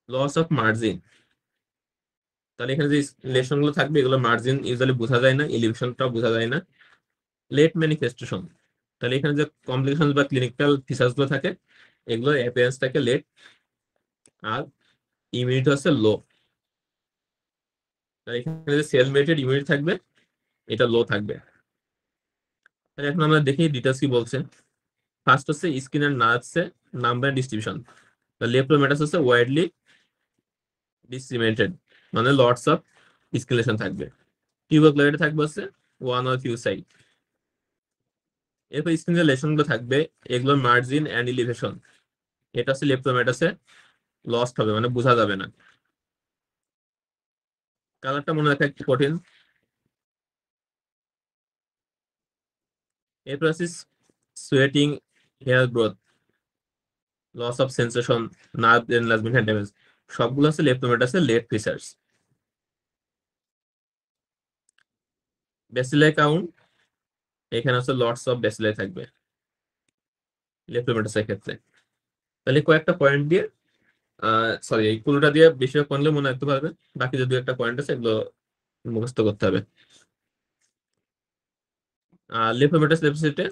Loss of margin, তাহলে এখানে যে লেশন গুলো থাকবে এগুলো মার্জিন ইউজুয়ালি বোঝা যায় না, এলিভেশনটা বোঝা যায় না। লেট ম্যানিফেস্টেশন, তাহলে এখানে যে কমপ্লিকেশন বা ক্লিনিক্যাল ফিচার্স গুলো থাকে এগুলোর অ্যাপিয়ারেন্স থাকে লেট। আর ইমিউনিটি হচ্ছে লো, তাহলে এখানে যে সেল মেটেড ইমিউনিটি থাকবে এটা লো থাকবে। তাহলে এখন আমরা দেখি ডিটেলস কি বলছে। ফার্স্ট হচ্ছে স্কিন এন্ড নার্ভস এ নাম্বার ডিস্ট্রিবিউশন। লেপ্রোমেটাস হচ্ছে ওয়াইডলি ডিসিমেন্টেড, মানে লটস অফ স্কেলেশন থাকবে। টিউবারকুলারে থাকবে হচ্ছে ওয়ান অর ফিউ সাইড। এরপর স্কিনের লেশন গুলো থাকবে, এগুলোর মার্জিন এন্ড ইলিভেশন। এটা হচ্ছে লেপ্রোমেটাসে লস্ট হবে, মানে বোঝা যাবে না। কালারটা মনে রাখা একটু কঠিন। এরপর আছে sweating, hair growth, loss of sensation, nerve enlargement and damage, সবগুলো আছে লেপ্রোমেটাসের লেট ফিচার্স। ব্যাসিলাই কাউন্ট, এখানে হচ্ছে লটস অফ ব্যাসিলাই থাকবে লেপ্রোমেটাসের ক্ষেত্রে। তাহলে কয়েকটা পয়েন্ট দিয়ে সরি এই পুরোটা দিয়ে বেশিরভাগ পয়েন্ট মনে রাখতে পারবে, বাকি যে দু একটা পয়েন্ট আছে এগুলো মুখস্থ করতে হবে। লিম্ফোমেটাস লেপ্রোসিতে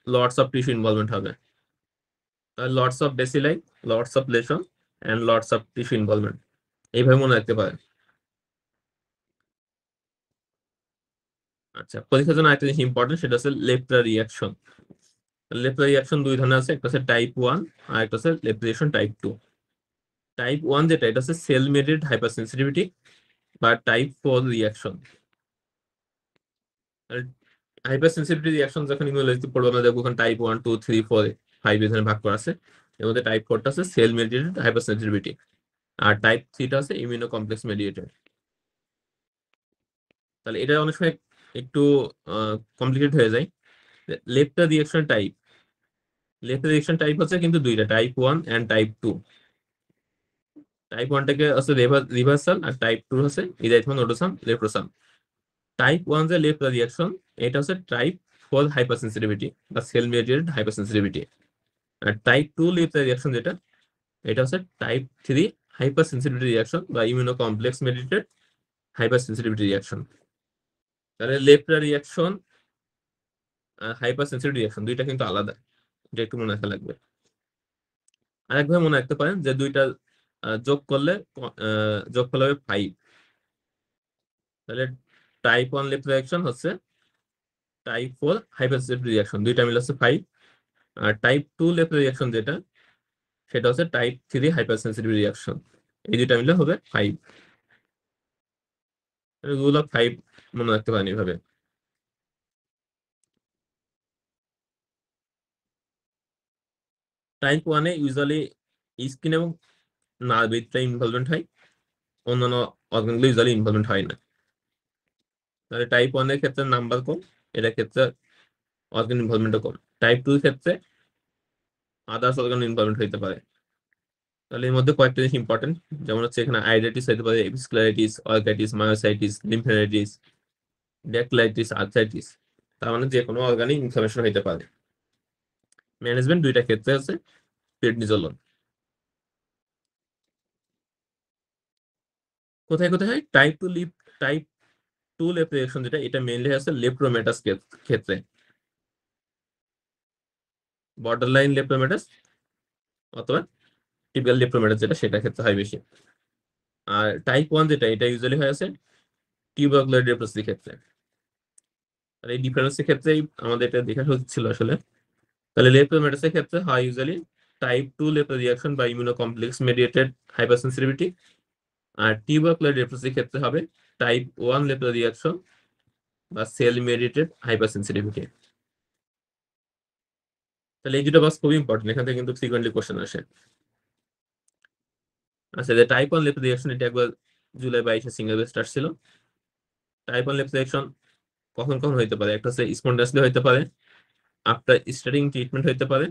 লটস অফ টিস্যু ইনভলভমেন্ট হবে, তাহলে lots of bacilli, lots of lesion and lots of tissue involvement, এইভাবে মনে রাখতে পারে। আচ্ছা, পরীক্ষার জন্য একটা জিনিস ইম্পর্টেন্ট, সেটা হচ্ছে লেপ্রা রিয়াকশন। লেপ্রা রিয়াকশন দুই ধরনের আছে, একটা হচ্ছে টাইপ 1 আর একটা হচ্ছে লেপ্রা রিয়াকশন টাইপ 2। টাইপ 1 যেটা, এটা হচ্ছে সেল মেডিয়েটেড হাইপার সেন্সিটিভিটি বা type 4 reaction. Hyper sensitivity reaction যখন ইমিউনোলজিতে পড়বো আমরা দেখবো টাইপ 1 2 3 4 5 এখানে ভাগ করা আছে। এর মধ্যে টাইপ 4টা আছে সেল মেডিয়েটেড হাইপার সেন্সিটিভিটি, আর টাইপ 3টা আছে ইমিউনো কমপ্লেক্স মেডিয়েটেড। তাহলে এটা অনেক সময় একটু কমপ্লিকেট হয়ে যায়। লেপ্টা রিয়াকশন টাইপ, লেপ্টা রিয়াকশন টাইপ হচ্ছে কিন্তু দুইটা, টাইপ 1 এন্ড টাইপ 2। টাইপ 1টাকে হচ্ছে রিভার্সাল, আর টাইপ 2 হচ্ছে ইরাইথমান ওডোসাম লেপ্রোসাম। টাইপ 1 যে লেপ্রা রিয়াকশন, এটা হচ্ছে টাইপ 4 হাইপার সেন্সিটিভিটি বা সেল মেডিয়েটেড হাইপার সেন্সিটিভিটি। আর টাইপ 2 লেপ্রা রিয়াকশন যেটা, এটা হচ্ছে টাইপ 3 হাইপার সেন্সিটিভিটি রিয়াকশন বা immuno complex mediated hyper sensitivity reaction. তাহলে লেপ্রা রিয়াকশন হাইপার সেন্সিটিভ রিয়াকশন দুইটা কিন্তু আলাদা, এটা একটু মনে রাখা লাগবে। আরেকভাবে মনে রাখতে পারেন যে দুইটা যোগ করলে যোগফল হবে 5। তাহলে টাইপ 1 লেপ্রা রিয়াকশন হচ্ছে টাইপ 4 হাইপার সেন্সিটিভ রিয়াকশন, দুইটা মিলে হচ্ছে 5। আর টাইপ 2 লেপ্রা রিয়াকশন যেটা, সেটা হচ্ছে টাইপ 3 হাইপার সেন্সিটিভ রিয়াকশন, এই দুইটা মিলে হবে 5। রুল অফ 5 মনে রাখতে পারেন এইভাবে। টাইপ 1 এ ইউজুয়ালি স্কিন এবং নার্ভটা ইনভলভমেন্ট হয়, অন্যান্য অর্গানগুলো ইউজুয়ালি ইনভলভমেন্ট হয় না। তাহলে টাইপ 1 এর ক্ষেত্রে নাম্বার কম, এটার ক্ষেত্রে অর্গান ইনভলভমেন্টও কম। টাইপ 2 এর ক্ষেত্রে আদার্স অর্গান ইনভলভমেন্ট হইতে পারে। তাহলে এর মধ্যে কয়েকটা জিনিস ইম্পর্টেন্ট, যেমন হচ্ছে এখানে আইডাইটিস হইতে পারে, এপিসক্লেরাইটিস, অর্গাইটিস, মায়োসাইটিস, লিম্ফোডেনাইটিস, ড্যাকলাইটিস, আর্থ্রাইটিস। তার মানে যে কোনো অর্গানে ইনফ্লামেশন হইতে পারে। ম্যানেজমেন্ট দুইটা ক্ষেত্রে আছে প্রেডনিজোলোন। কোথায় কোথায় হয়? টাইপ 2 লেপ্রোরিয়াকশন যেটা, এটা মেইনলি আছে লেপ্রোমেটাস ক্ষেত্রে, বর্ডার লাইন লেপ্রোমেটাস অথবা টিপিক্যাল লেপ্রোমেটাস যেটা, সেটা ক্ষেত্রে হয় বেশি। আর টাইপ 1 যেটা, এটা ইউজুয়ালি হয় আছে টিউবারকুলার লেপ্রোসির ক্ষেত্রে। আর এই ডিফারেন্সের ক্ষেত্রেই আমাদের এটা দেখা উচিত ছিল আসলে। তাহলে লেপ্রোমেটাসের ক্ষেত্রে হয় ইউজুয়ালি টাইপ 2 লেপ্রা রিয়াকশন বা ইমিউনোকমপ্লেক্স মেডিয়েটেড হাইপারসেন্সিটিভিটি। আর টিউবারকুলার লেপ্রোসির ক্ষেত্রে হবে টাইপ 1 লেপ্রা রিয়াকশন বা সেল মেডিয়েটেড হাইপারসেন্সিটিভিটি। তাহলে এই দুটো বাস খুবই ইম্পর্টেন্ট, এখান থেকে কিন্তু ফ্রিকোয়েন্টলি কোশ্চেন আসে। আচ্ছা, যে টাইপ 1 লেপ্রা রিয়াকশন, এটা একবার জুলাই 22 সিঙ্গেল বেস স্টার্ট ছিল। টাইপ 1 লেপ্রা রিয়াকশন কখন কখন হইতে পারে? একটা হচ্ছে স্পন্টানিয়াসলি হইতে পারে, আফটার স্টার্টিং ট্রিটমেন্ট হইতে পারে,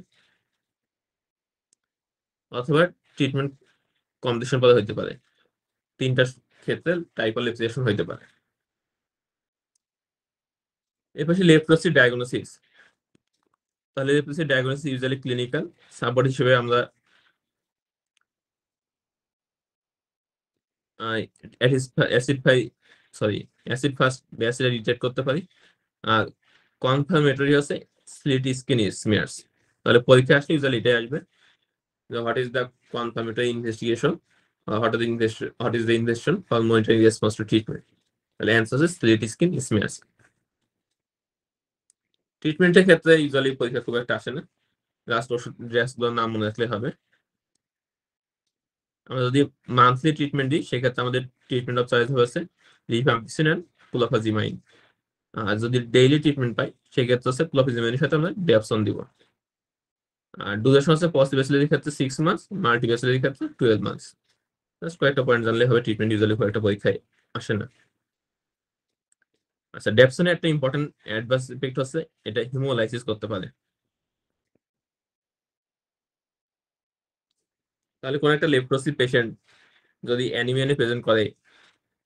অথবা ট্রিটমেন্ট কমপ্লিশন পরে হইতে পারে। তিনটা ক্ষেত্রে টাইপ 1 লেপ্রা রিয়াকশন হইতে পারে। এরপর লেপ্রোসি ডায়াগনোসিস। তাহলে leprosy diagnosis usually clinical support হিসেবে আমরা অ্যাসিড ফাস্ট ব্যাসিলা ডিটেক্ট করতে পারি। আর কনফার্মেটরি হচ্ছে স্লিট স্কিন স্মিয়ার্স। তাহলে পরীক্ষা আসলে ইউজুয়ালি এটাই আসবে, যে what is the confirmatory investigation, what is the investigation for monitoring response to treatment. তাহলে অ্যান্সার হচ্ছে স্লিট স্কিন স্মিয়ার্স। ট্রিটমেন্টের ক্ষেত্রে ইউজুয়ালি পরীক্ষা খুব একটা আসে না, জাস্ট ওষুধ ড্রেসগুলোর নাম মনে রাখলে হবে। আমরা যদি মান্থলি ট্রিটমেন্ট দিই, সেক্ষেত্রে আমাদের ট্রিটমেন্ট অফ চয়েস হচ্ছে রিফাম্পিসিন এন্ড ক্লোফাজিমাইন। আর যদি ডেইলি ট্রিটমেন্ট পাই, সেক্ষেত্রে হচ্ছে ক্লোফাজিমাইনের সাথে আমরা ড্যাপসন দিব। আর ডিউরেশন হচ্ছে পসিব্যাসিলিটির ক্ষেত্রে 6 মাস, মাল্টিব্যাসিলিটির ক্ষেত্রে 12 মাস। জাস্ট কয়েকটা পয়েন্ট জানলে হবে, ট্রিটমেন্ট ইউজুয়ালি কয়েকটা পরীক্ষায় আসে না। আচ্ছা, ড্যাপসনের একটা ইম্পর্টেন্ট অ্যাডভান্স ইফেক্ট হচ্ছে এটা হিমোলাইসিস করতে পারে। তাহলে কোন একটা লেপ্রোসি পেশেন্ট যদি অ্যানিমিয়া প্রেজেন্ট করে,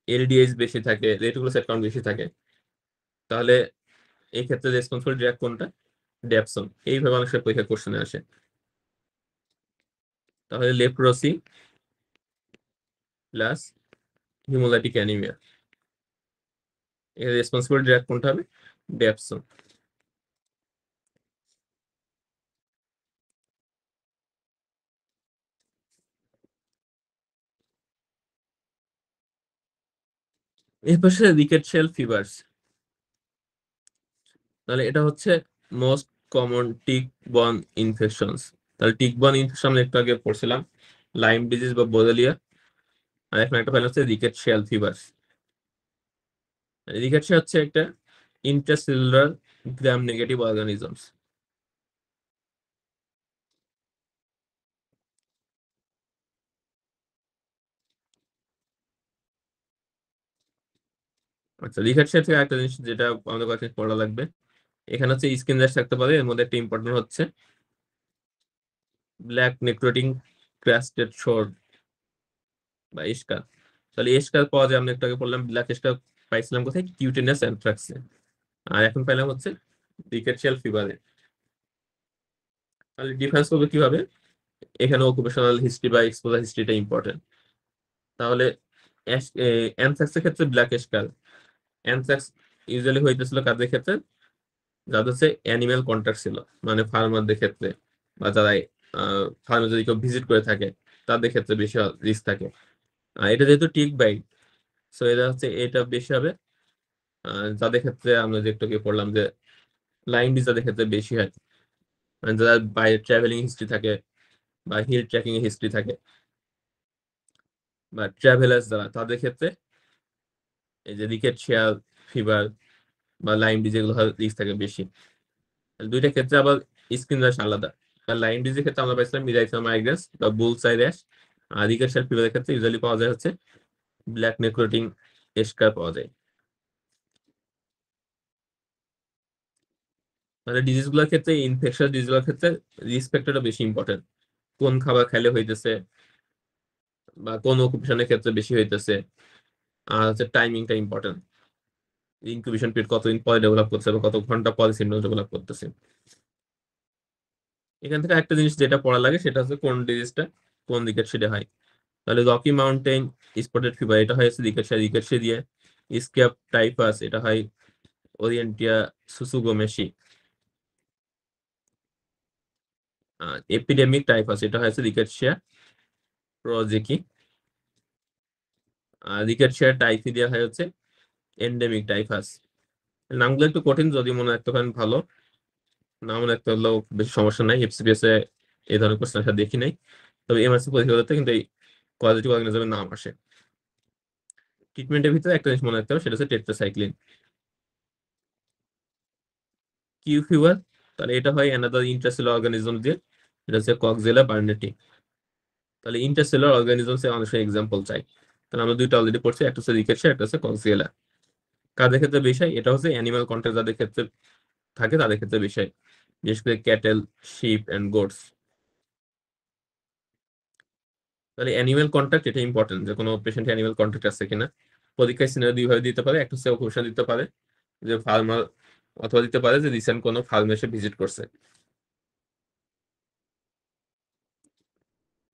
এলডিএইচ বেশি থাকে, রেটিকুলোসাইট কাউন্ট বেশি থাকে, তাহলে এই ক্ষেত্রে রেসপন্সিবল ড্রাগ কোনটা? ড্যাপসন। এইভাবে অনেক সময় পরীক্ষা কোশ্চেনে আসে। তাহলে লেপ্রোসি প্লাস হিমোলাইটিক অ্যানিমিয়া, এর রেসপন্সিবল ড্রাগ কোনটা হবে? ড্যাপসন। এর পাশে রিকেটশিয়াল ফিভার্স। তাহলে এটা হচ্ছে most common tick born infections. তাহলে টিক বর্ন ইনফেকশন আমরা একটু আগে পড়ছিলাম, লাইম ডিজিজ বা বোরেলিয়া। আর এখন একটা ফাইল হচ্ছে রিকেটশিয়াল ফিভার্স। রিকেটশিয়া হচ্ছে একটা ইন্ট্রাসেলুলার গ্রাম নেগেটিভ অর্গানিজমস। আচ্ছা, রিকেটশিয়া থেকে একটা জিনিস যেটা আমাদের কাছে পড়া লাগবে, এখানে হচ্ছে স্কিন র্যাশ থাকতে পারে। এর মধ্যে একটা ইম্পর্টেন্ট হচ্ছে ব্ল্যাক নেক্রোটিং ক্রাস্টেড শোর বা এস্কার। তাহলে এস্কার পাওয়া যায়, আমরা একটু আগে বললাম ব্ল্যাক এস্কার পাইছিলাম কোথায়? কিউটেনাস অ্যানথ্রাক্সে। আর এখন পাইলাম হচ্ছে রিকেটশিয়াল ফিভারে। তাহলে ডিফারেন্স করবে কিভাবে? এখানে অকুপেশনাল হিস্ট্রি বা এক্সপোজার হিস্ট্রিটা ইম্পর্টেন্ট। তাহলে অ্যানথ্রাক্সের ক্ষেত্রে ব্ল্যাক এস্কার, অ্যানথ্রাক্স ইউজুয়ালি হইতেছিল কাদের ক্ষেত্রে? যাদের হচ্ছে অ্যানিমেল কন্ট্যাক্ট ছিল, মানে ফার্মারদের ক্ষেত্রে, বা যারা ফার্মে যদি কেউ ভিজিট করে থাকে, তাদের ক্ষেত্রে বেশি রিস্ক থাকে। আর এটা যেহেতু টিক বাইট, সো এটা হচ্ছে এটা বেশি হবে যাদের ক্ষেত্রে আমরা যে একটু আগে পড়লাম যে লাইম ডিজিজ যাদের ক্ষেত্রে বেশি হয়, মানে যারা বাইরে ট্রাভেলিং হিস্ট্রি থাকে বা হিল ট্রেকিং এর হিস্ট্রি থাকে বা ট্রাভেলার্স যারা, তাদের ক্ষেত্রে এই যে রিকেটশিয়াল ফিভার বা লাইম ডিজিজ এগুলো রিস্ক থাকে বেশি। দুইটা ক্ষেত্রে আবার স্কিন র্যাশ আলাদা। আর লাইম ডিজিজের ক্ষেত্রে আমরা পাইছিলাম মিরাইথিয়া মাইগ্রেন্স বা বুলসাই র্যাশ। আর রিকেটশিয়াল ফিভারের ক্ষেত্রে ইউজুয়ালি পাওয়া যায় হচ্ছে ব্ল্যাক নেক্রোটিং এস্কার পাওয়া যায়। মানে ডিজিজ গুলোর ক্ষেত্রে, ইনফেকশন ডিজিজ গুলোর ক্ষেত্রে রিস্ক ফ্যাক্টরটা বেশি ইম্পর্টেন্ট। কোন খাবার খাইলে হইতেছে বা কোন অকুপেশনের ক্ষেত্রে বেশি হইতেছে। আর হচ্ছে টাইমিংটা ইম্পর্টেন্ট, ইনকিউবেশন পিরিয়ড কতদিন পরে ডেভেলপ করছে বা কত ঘন্টা পরে সিমটমস ডেভেলপ করতেছে। এখান থেকে একটা জিনিস যেটা পড়া লাগে, সেটা হচ্ছে কোন ডিজিজটা কোন দিকের সেটা হয়। তাহলে রকি মাউন্টেন স্পটেড ফিভার, এটা হয় রিকেটশিয়া দিয়ে। স্ক্যাব টাইফাস, এটা হয় ওরিয়েন্টিয়া সুসুগোমেশি। এপিডেমিক টাইফাস, এটা হয়েছে রিকেটশিয়া প্রোজেকি। আর রিকেটশিয়া টাইফিডিয়া হয় হচ্ছে এন্ডেমিক টাইফাস। নামগুলো একটু কঠিন, যদি মনে রাখতে পারেন ভালো, না মনে রাখতে হলেও বেশি সমস্যা নাই। এফসিপিএস এ এই ধরনের কোশ্চেন আসা দেখি নাই, তবে এমআরসি পরীক্ষাগুলোতে কিন্তু এই কোয়াড্রেটিক অর্গানিজমের নাম আসে। ট্রিটমেন্টের ভিতরে একটা জিনিস মনে রাখতে হবে, সেটা হচ্ছে টেট্রাসাইক্লিন। কিউ ফিভার, তাহলে এটা হয় অ্যানাদার ইন্ট্রাসেলুলার অর্গানিজম দিয়ে, এটা হচ্ছে কক্সিলা বার্নেটি। তাহলে ইন্টারসেলুলার অর্গানিজমস এর অনেক এক্সাম্পল চাই, তাহলে আমরা দুইটা অলরেডি পড়ছি, একটা হচ্ছে রিকেটশিয়া, একটা হচ্ছে কক্সিলা। কাদের ক্ষেত্রে বেশি হয়? এটা হচ্ছে অ্যানিমাল কন্ট্যাক্ট যাদের ক্ষেত্রে থাকে তাদের ক্ষেত্রে বেশি হয়, বিশেষ করে ক্যাটেল, শিপ এন্ড গোটস। তাহলে অ্যানিমাল কন্ট্যাক্ট এটা ইম্পর্টেন্ট, যে কোনো পেশেন্ট অ্যানিমাল কন্ট্যাক্ট আছে কিনা। পরীক্ষায় সিনারিও দুইভাবে দিতে পারে, একটা হচ্ছে অকুপেশন দিতে পারে যে ফার্মার, অথবা দিতে পারে যে রিসেন্ট কোনো ফার্মে এসে ভিজিট করছে।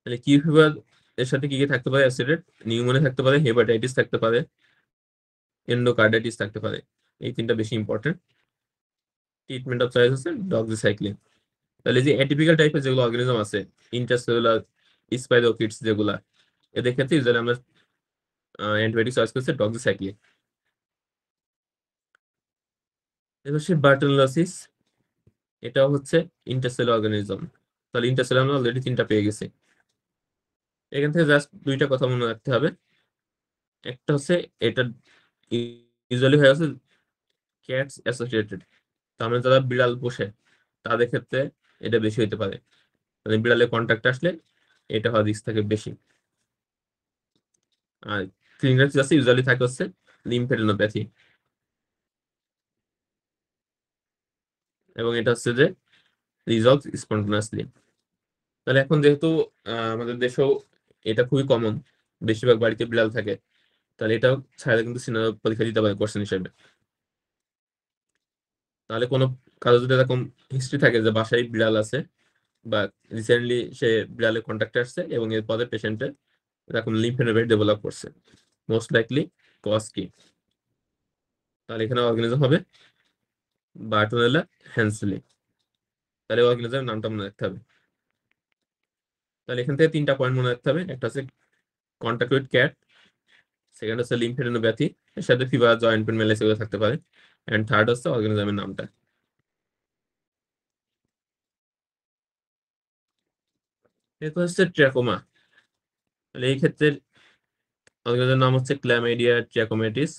তাহলে কিউ ফিভার এর সাথে কি কি থাকতে পারে? অ্যাসিডেড নিউমোনিয়া থাকতে পারে, হেপাটাইটিস থাকতে পারে, এন্ডোকার্ডাইটিস থাকতে পারে। এই তিনটা বেশি ইম্পর্টেন্ট। ট্রিটমেন্ট অফ চয়েস হচ্ছে ডক্সিসাইক্লিন। তাহলে যে অ্যাটিপিক্যাল টাইপের যেগুলো অর্গানিজম আছে, ইন্টারসেলুলার স্পাইরোকিটস যেগুলা, এদের ক্ষেত্রে ইউজুয়ালি আমরা অ্যান্টিবায়োটিক চয়েস করছি ডক্সিসাইক্লিন। এবার হচ্ছে বার্টোলোসিস, এটা হচ্ছে ইন্টারসেলুলার অর্গানিজম। তাহলে ইন্টারসেলুলার আমরা অলরেডি তিনটা পেয়ে গেছি। এখান থেকে জাস্ট দুইটা কথা মনে রাখতে হবে। একটা হচ্ছে এটা ইউজুয়ালি হয়ে আছে ক্যাটস অ্যাসোসিয়েটেড, তার মানে যারা বিড়াল পোষে তাদের ক্ষেত্রে এটা বেশি হইতে পারে, মানে বিড়ালের কন্ট্যাক্ট আসলে এটা হওয়ার রিস্ক থাকে বেশি। আর ক্লিনিক্যাল আছে ইউজুয়ালি থাকে হচ্ছে লিম্ফেডেনোপ্যাথি, এবং এটা হচ্ছে যে রিজলভ স্পন্টানিয়াসলি। তাহলে এখন যেহেতু আমাদের দেশেও এটা খুবই কমন, বেশিরভাগ বাড়িতে বিড়াল থাকে, তাহলে এটাও ছাড়া কিন্তু সিনারিও পরীক্ষা দিতে পারে কোশ্চেন হিসেবে। তাহলে কোনো কারো যদি এরকম হিস্ট্রি থাকে যে বাসায় বিড়াল আছে, বা রিসেন্টলি সে বিড়ালের কন্ট্যাক্টে আসছে এবং এরপরে পেশেন্টের এরকম লিম্ফেনোপ্যাথি ডেভেলপ করছে, মোস্ট লাইকলি কজ কি? তাহলে এখানে অর্গানিজম হবে বার্টোনেলা হ্যান্সলি। তাহলে অর্গানিজমের নামটা মনে রাখতে হবে। তাহলে এখান থেকে তিনটা পয়েন্ট মনে রাখতে হবে, একটা হচ্ছে কন্ট্যাক্ট উইথ ক্যাট, সেকেন্ড হচ্ছে লিম্ফেডেনোপ্যাথি, এর সাথে ফিভার, জয়েন্ট পেন, ম্যালেরিয়া এগুলো থাকতে পারে, এন্ড থার্ড হচ্ছে অর্গানিজমের নামটা। এরপর হচ্ছে ট্র্যাকোমা। তাহলে এই ক্ষেত্রে অর্গানিজমের নাম হচ্ছে ক্ল্যামাইডিয়া ট্র্যাকোম্যাটিস।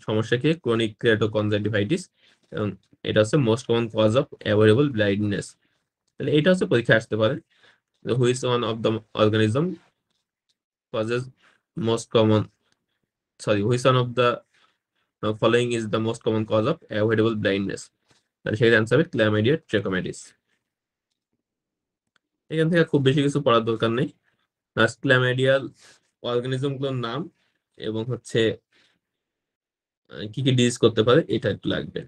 সমস্যা কি? ক্রনিক কেরাটোকনজাংটিভাইটিস, এবং এটা হচ্ছে most common cause of avoidable blindness. তাহলে এটা হচ্ছে পরীক্ষায় আসতে পারে, which one of the organism causes most common, sorry, which one of the following is the most common cause of avoidable blindness? তাহলে সেটা অ্যান্সার হবে ক্ল্যামাইডিয়া ট্র্যাকোম্যাটিস। এখান থেকে খুব বেশি কিছু পড়ার দরকার নেই, জাস্ট ক্ল্যামাইডিয়াল অর্গানিজম গুলোর নাম এবং হচ্ছে কি কি ডিজিজ করতে পারে এটা একটু লাগবে।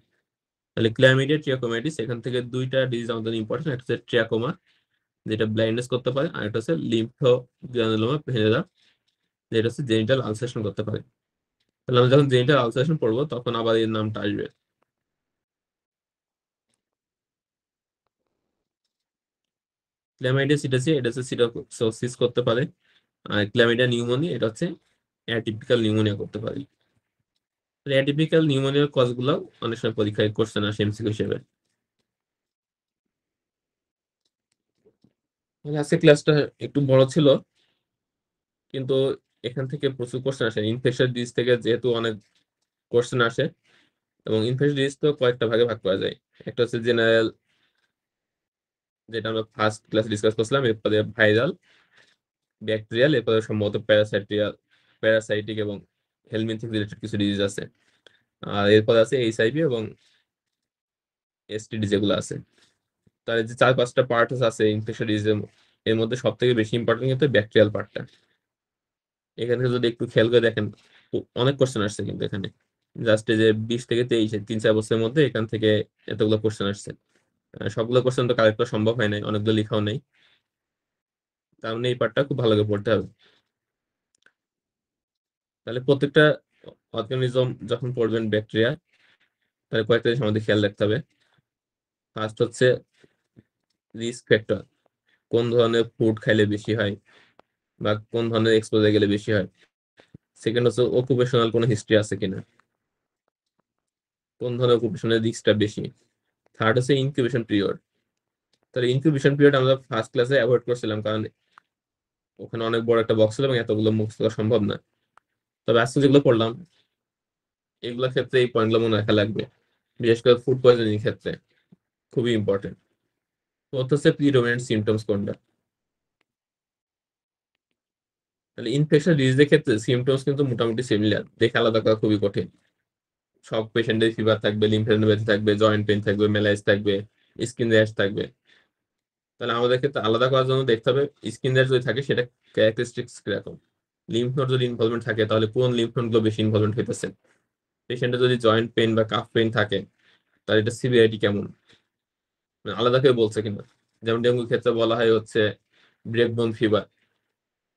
তাহলে ক্ল্যামিডিয়া ট্রিয়াকোমাইটিস, এখান থেকে দুইটা ডিজিজ আমাদের ইম্পর্টেন্ট, একটা হচ্ছে ট্রিয়াকোমা যেটা ব্লাইন্ডনেস করতে পারে, আর একটা হচ্ছে লিম্ফোগ্রানুলোমা ভেনেরা যেটা হচ্ছে জেনিটাল আলসারেশন করতে পারে। তাহলে আমরা যখন জেনিটাল আলসারেশন পড়বো তখন আবার এর নামটা আসবে। ক্ল্যামাইডিয়া সিটাসি, এটা হচ্ছে সিটাকোসিস করতে পারে, আর ক্ল্যামিডিয়া নিউমোনিয়া এটা হচ্ছে অ্যাটিপিক্যাল নিউমোনিয়া করতে পারে। অ্যাটিপিক্যাল নিউমোনিয়ার কজ গুলো অনেক সময় পরীক্ষায় কোশ্চেন আসে এমসিকিউ হিসেবে। আজকে ক্লাসটা একটু বড় ছিল, কিন্তু এখান থেকে প্রচুর কোশ্চেন আসে ইনফেকশন ডিজিজ থেকে, যেহেতু অনেক কোশ্চেন আসে, এবং ইনফেকশন ডিজিজ তো কয়েকটা ভাগে ভাগ করা যায়। একটা হচ্ছে জেনারেল, যেটা আমরা ফার্স্ট ক্লাস ডিসকাস করছিলাম, এরপরে ভাইরাল, ব্যাকটেরিয়াল, এরপরে সম্ভবত প্যারাসাইটিক এবং হেলমিনথিক রিলেটেড কিছু ডিজিজ আছে, আর এরপর আছে এইচআইভি এবং এসটিডি যেগুলো আছে। তার যে চার পাঁচটা পার্ট আছে ইনফেকশন ডিজিজের, এর মধ্যে সব থেকে বেশি ইম্পর্টেন্ট কিন্তু ব্যাকটেরিয়াল পার্টটা। এখানে যদি একটু খেয়াল করে দেখেন, অনেক কোশ্চেন আসছে কিন্তু এখানে, জাস্ট এই যে 20 থেকে 23 3-4 বছরের মধ্যে এখান থেকে এতগুলো কোশ্চেন আসছে। সবগুলো কোশ্চেন তো কালেক্ট করা সম্ভব হয় নাই, অনেকগুলো লেখাও নেই, তার মানে এই পার্টটা খুব ভালো করে পড়তে হবে। তাহলে প্রত্যেকটা অর্গানিজম যখন পড়বেন ব্যাকটেরিয়া, তাহলে কয়েকটা জিনিস আমাদের খেয়াল রাখতে হবে। ফার্স্ট হচ্ছে রিস্ক ফ্যাক্টর, কোন ধরনের ফুড খাইলে বেশি হয় বা কোন ধরনের এক্সপোজার গেলে বেশি হয়। সেকেন্ড হচ্ছে অকুপেশনাল কোনো হিস্ট্রি আছে কিনা, কোন ধরনের অকুপেশনের রিস্কটা বেশি। থার্ড হচ্ছে ইনকিউবেশন পিরিয়ড, তাহলে ইনকিউবেশন পিরিয়ড আমরা ফার্স্ট ক্লাসে অ্যাভয়েড করছিলাম, কারণ ওখানে অনেক বড় একটা বক্স ছিল এবং এতগুলো মুখস্থ করা সম্ভব না। তবে আজকে যেগুলো পড়লাম এগুলোর ক্ষেত্রে এই পয়েন্টগুলো মনে রাখা লাগবে, বিশেষ করে ফুড পয়জনিং ক্ষেত্রে খুবই ইম্পর্টেন্ট। প্রথম হচ্ছে প্রিডোমিনেন্ট সিমটমস কোনটা। তাহলে ইনফেকশন ডিজিজের ক্ষেত্রে সিমটমস কিন্তু মোটামুটি সিমিলার, দেখে আলাদা করা খুবই কঠিন। সব পেশেন্টের ফিভার থাকবে, লিম্ফেডিনোপ্যাথি থাকবে, জয়েন্ট পেইন থাকবে, ম্যালাইস থাকবে, স্কিন র্যাশ থাকবে। তাহলে আমাদের ক্ষেত্রে আলাদা করার জন্য দেখতে হবে স্কিন র্যাশ যদি থাকে সেটা ক্যারেক্টারিস্টিক্স কিরকম। লিম্ফ নোড যদি ইনভলভমেন্ট থাকে তাহলে কোন লিম্ফ নোড গুলো বেশি ইনভলভমেন্ট হইতেছে। পেশেন্টের যদি জয়েন্ট পেইন বা কাফ পেইন থাকে তাহলে এটা সিভিয়ারিটি কেমন, মানে আলাদা করে বলছে কিনা। যেমন ডেঙ্গুর ক্ষেত্রে বলা হয় হচ্ছে ব্রেক বোন ফিভার,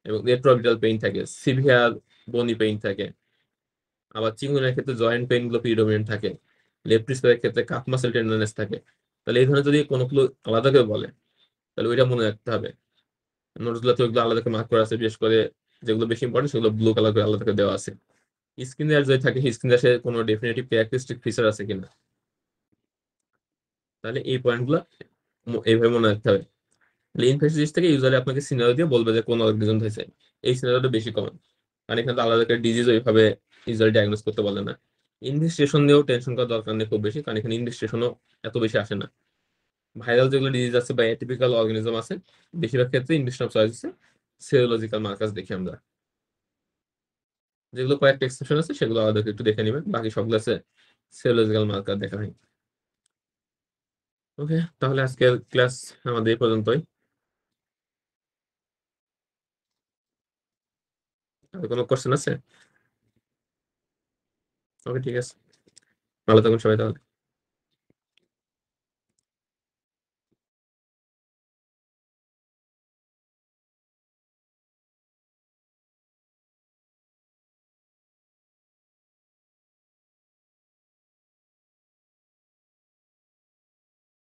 এবং রেট্রোঅরবিটাল পেইন থাকে, সিভিয়ার বনি পেইন থাকে। আবার চিকুনের ক্ষেত্রে জয়েন্ট পেইন গুলো প্রিডোমিনেন্ট থাকে, লেপ্টিসের ক্ষেত্রে কাফ মাসেল টেন্ডারনেস থাকে। তাহলে এই ধরনের যদি কোনো গুলো আলাদা করে বলে তাহলে ওইটা মনে রাখতে হবে। নোটস গুলো তো ওইগুলো আলাদা করে মার্ক করা আছে, বিশেষ করে যেগুলো বেশি ইম্পর্টেন্ট সেগুলো ব্লু কালার করে আলাদা করে দেওয়া আছে। স্কিন র্যাশ যদি থাকে স্কিন র্যাশে কোনো ডেফিনেটিভ ক্যারেক্টারিস্টিক ফিচার আছে কিনা, তাহলে এই পয়েন্টগুলো এইভাবে মনে রাখতে হবে। ইনফেকশন থেকে ইউজুয়ালি আপনাকে সিনারিও দিয়ে বলবে যে কোন অর্গানিজম হয়েছে। এই সিনারিওটা বেশি কমন, কারণ এখানে তো আলাদা করে ডিজিজ ওইভাবে ইউজুয়ালি ডায়াগনোস করতে বলে না। ইনভেস্টিগেশন নিয়েও টেনশন করার দরকার নেই খুব বেশি, কারণ এখানে ইনভেস্টিগেশনও এত বেশি আসে না। ভাইরাল যেগুলো ডিজিজ আছে বা অ্যাটিপিক্যাল অর্গানিজম আছে বেশিরভাগ ক্ষেত্রে ইনভেস্টিগেশন চয়েস আছে সেরোলজিক্যাল মার্কার্স দেখি আমরা। যেগুলো কয়েকটা এক্সেপশন আছে সেগুলো আলাদা করে একটু দেখে নেবেন, বাকি সবগুলো আছে সেরোলজিক্যাল মার্কার দেখা হয়। ওকে, তাহলে আজকের ক্লাস আমাদের এই পর্যন্তই। আর কোনো কোশ্চেন আছে? ওকে, ঠিক আছে, ভালো থাকুন সবাই তাহলে।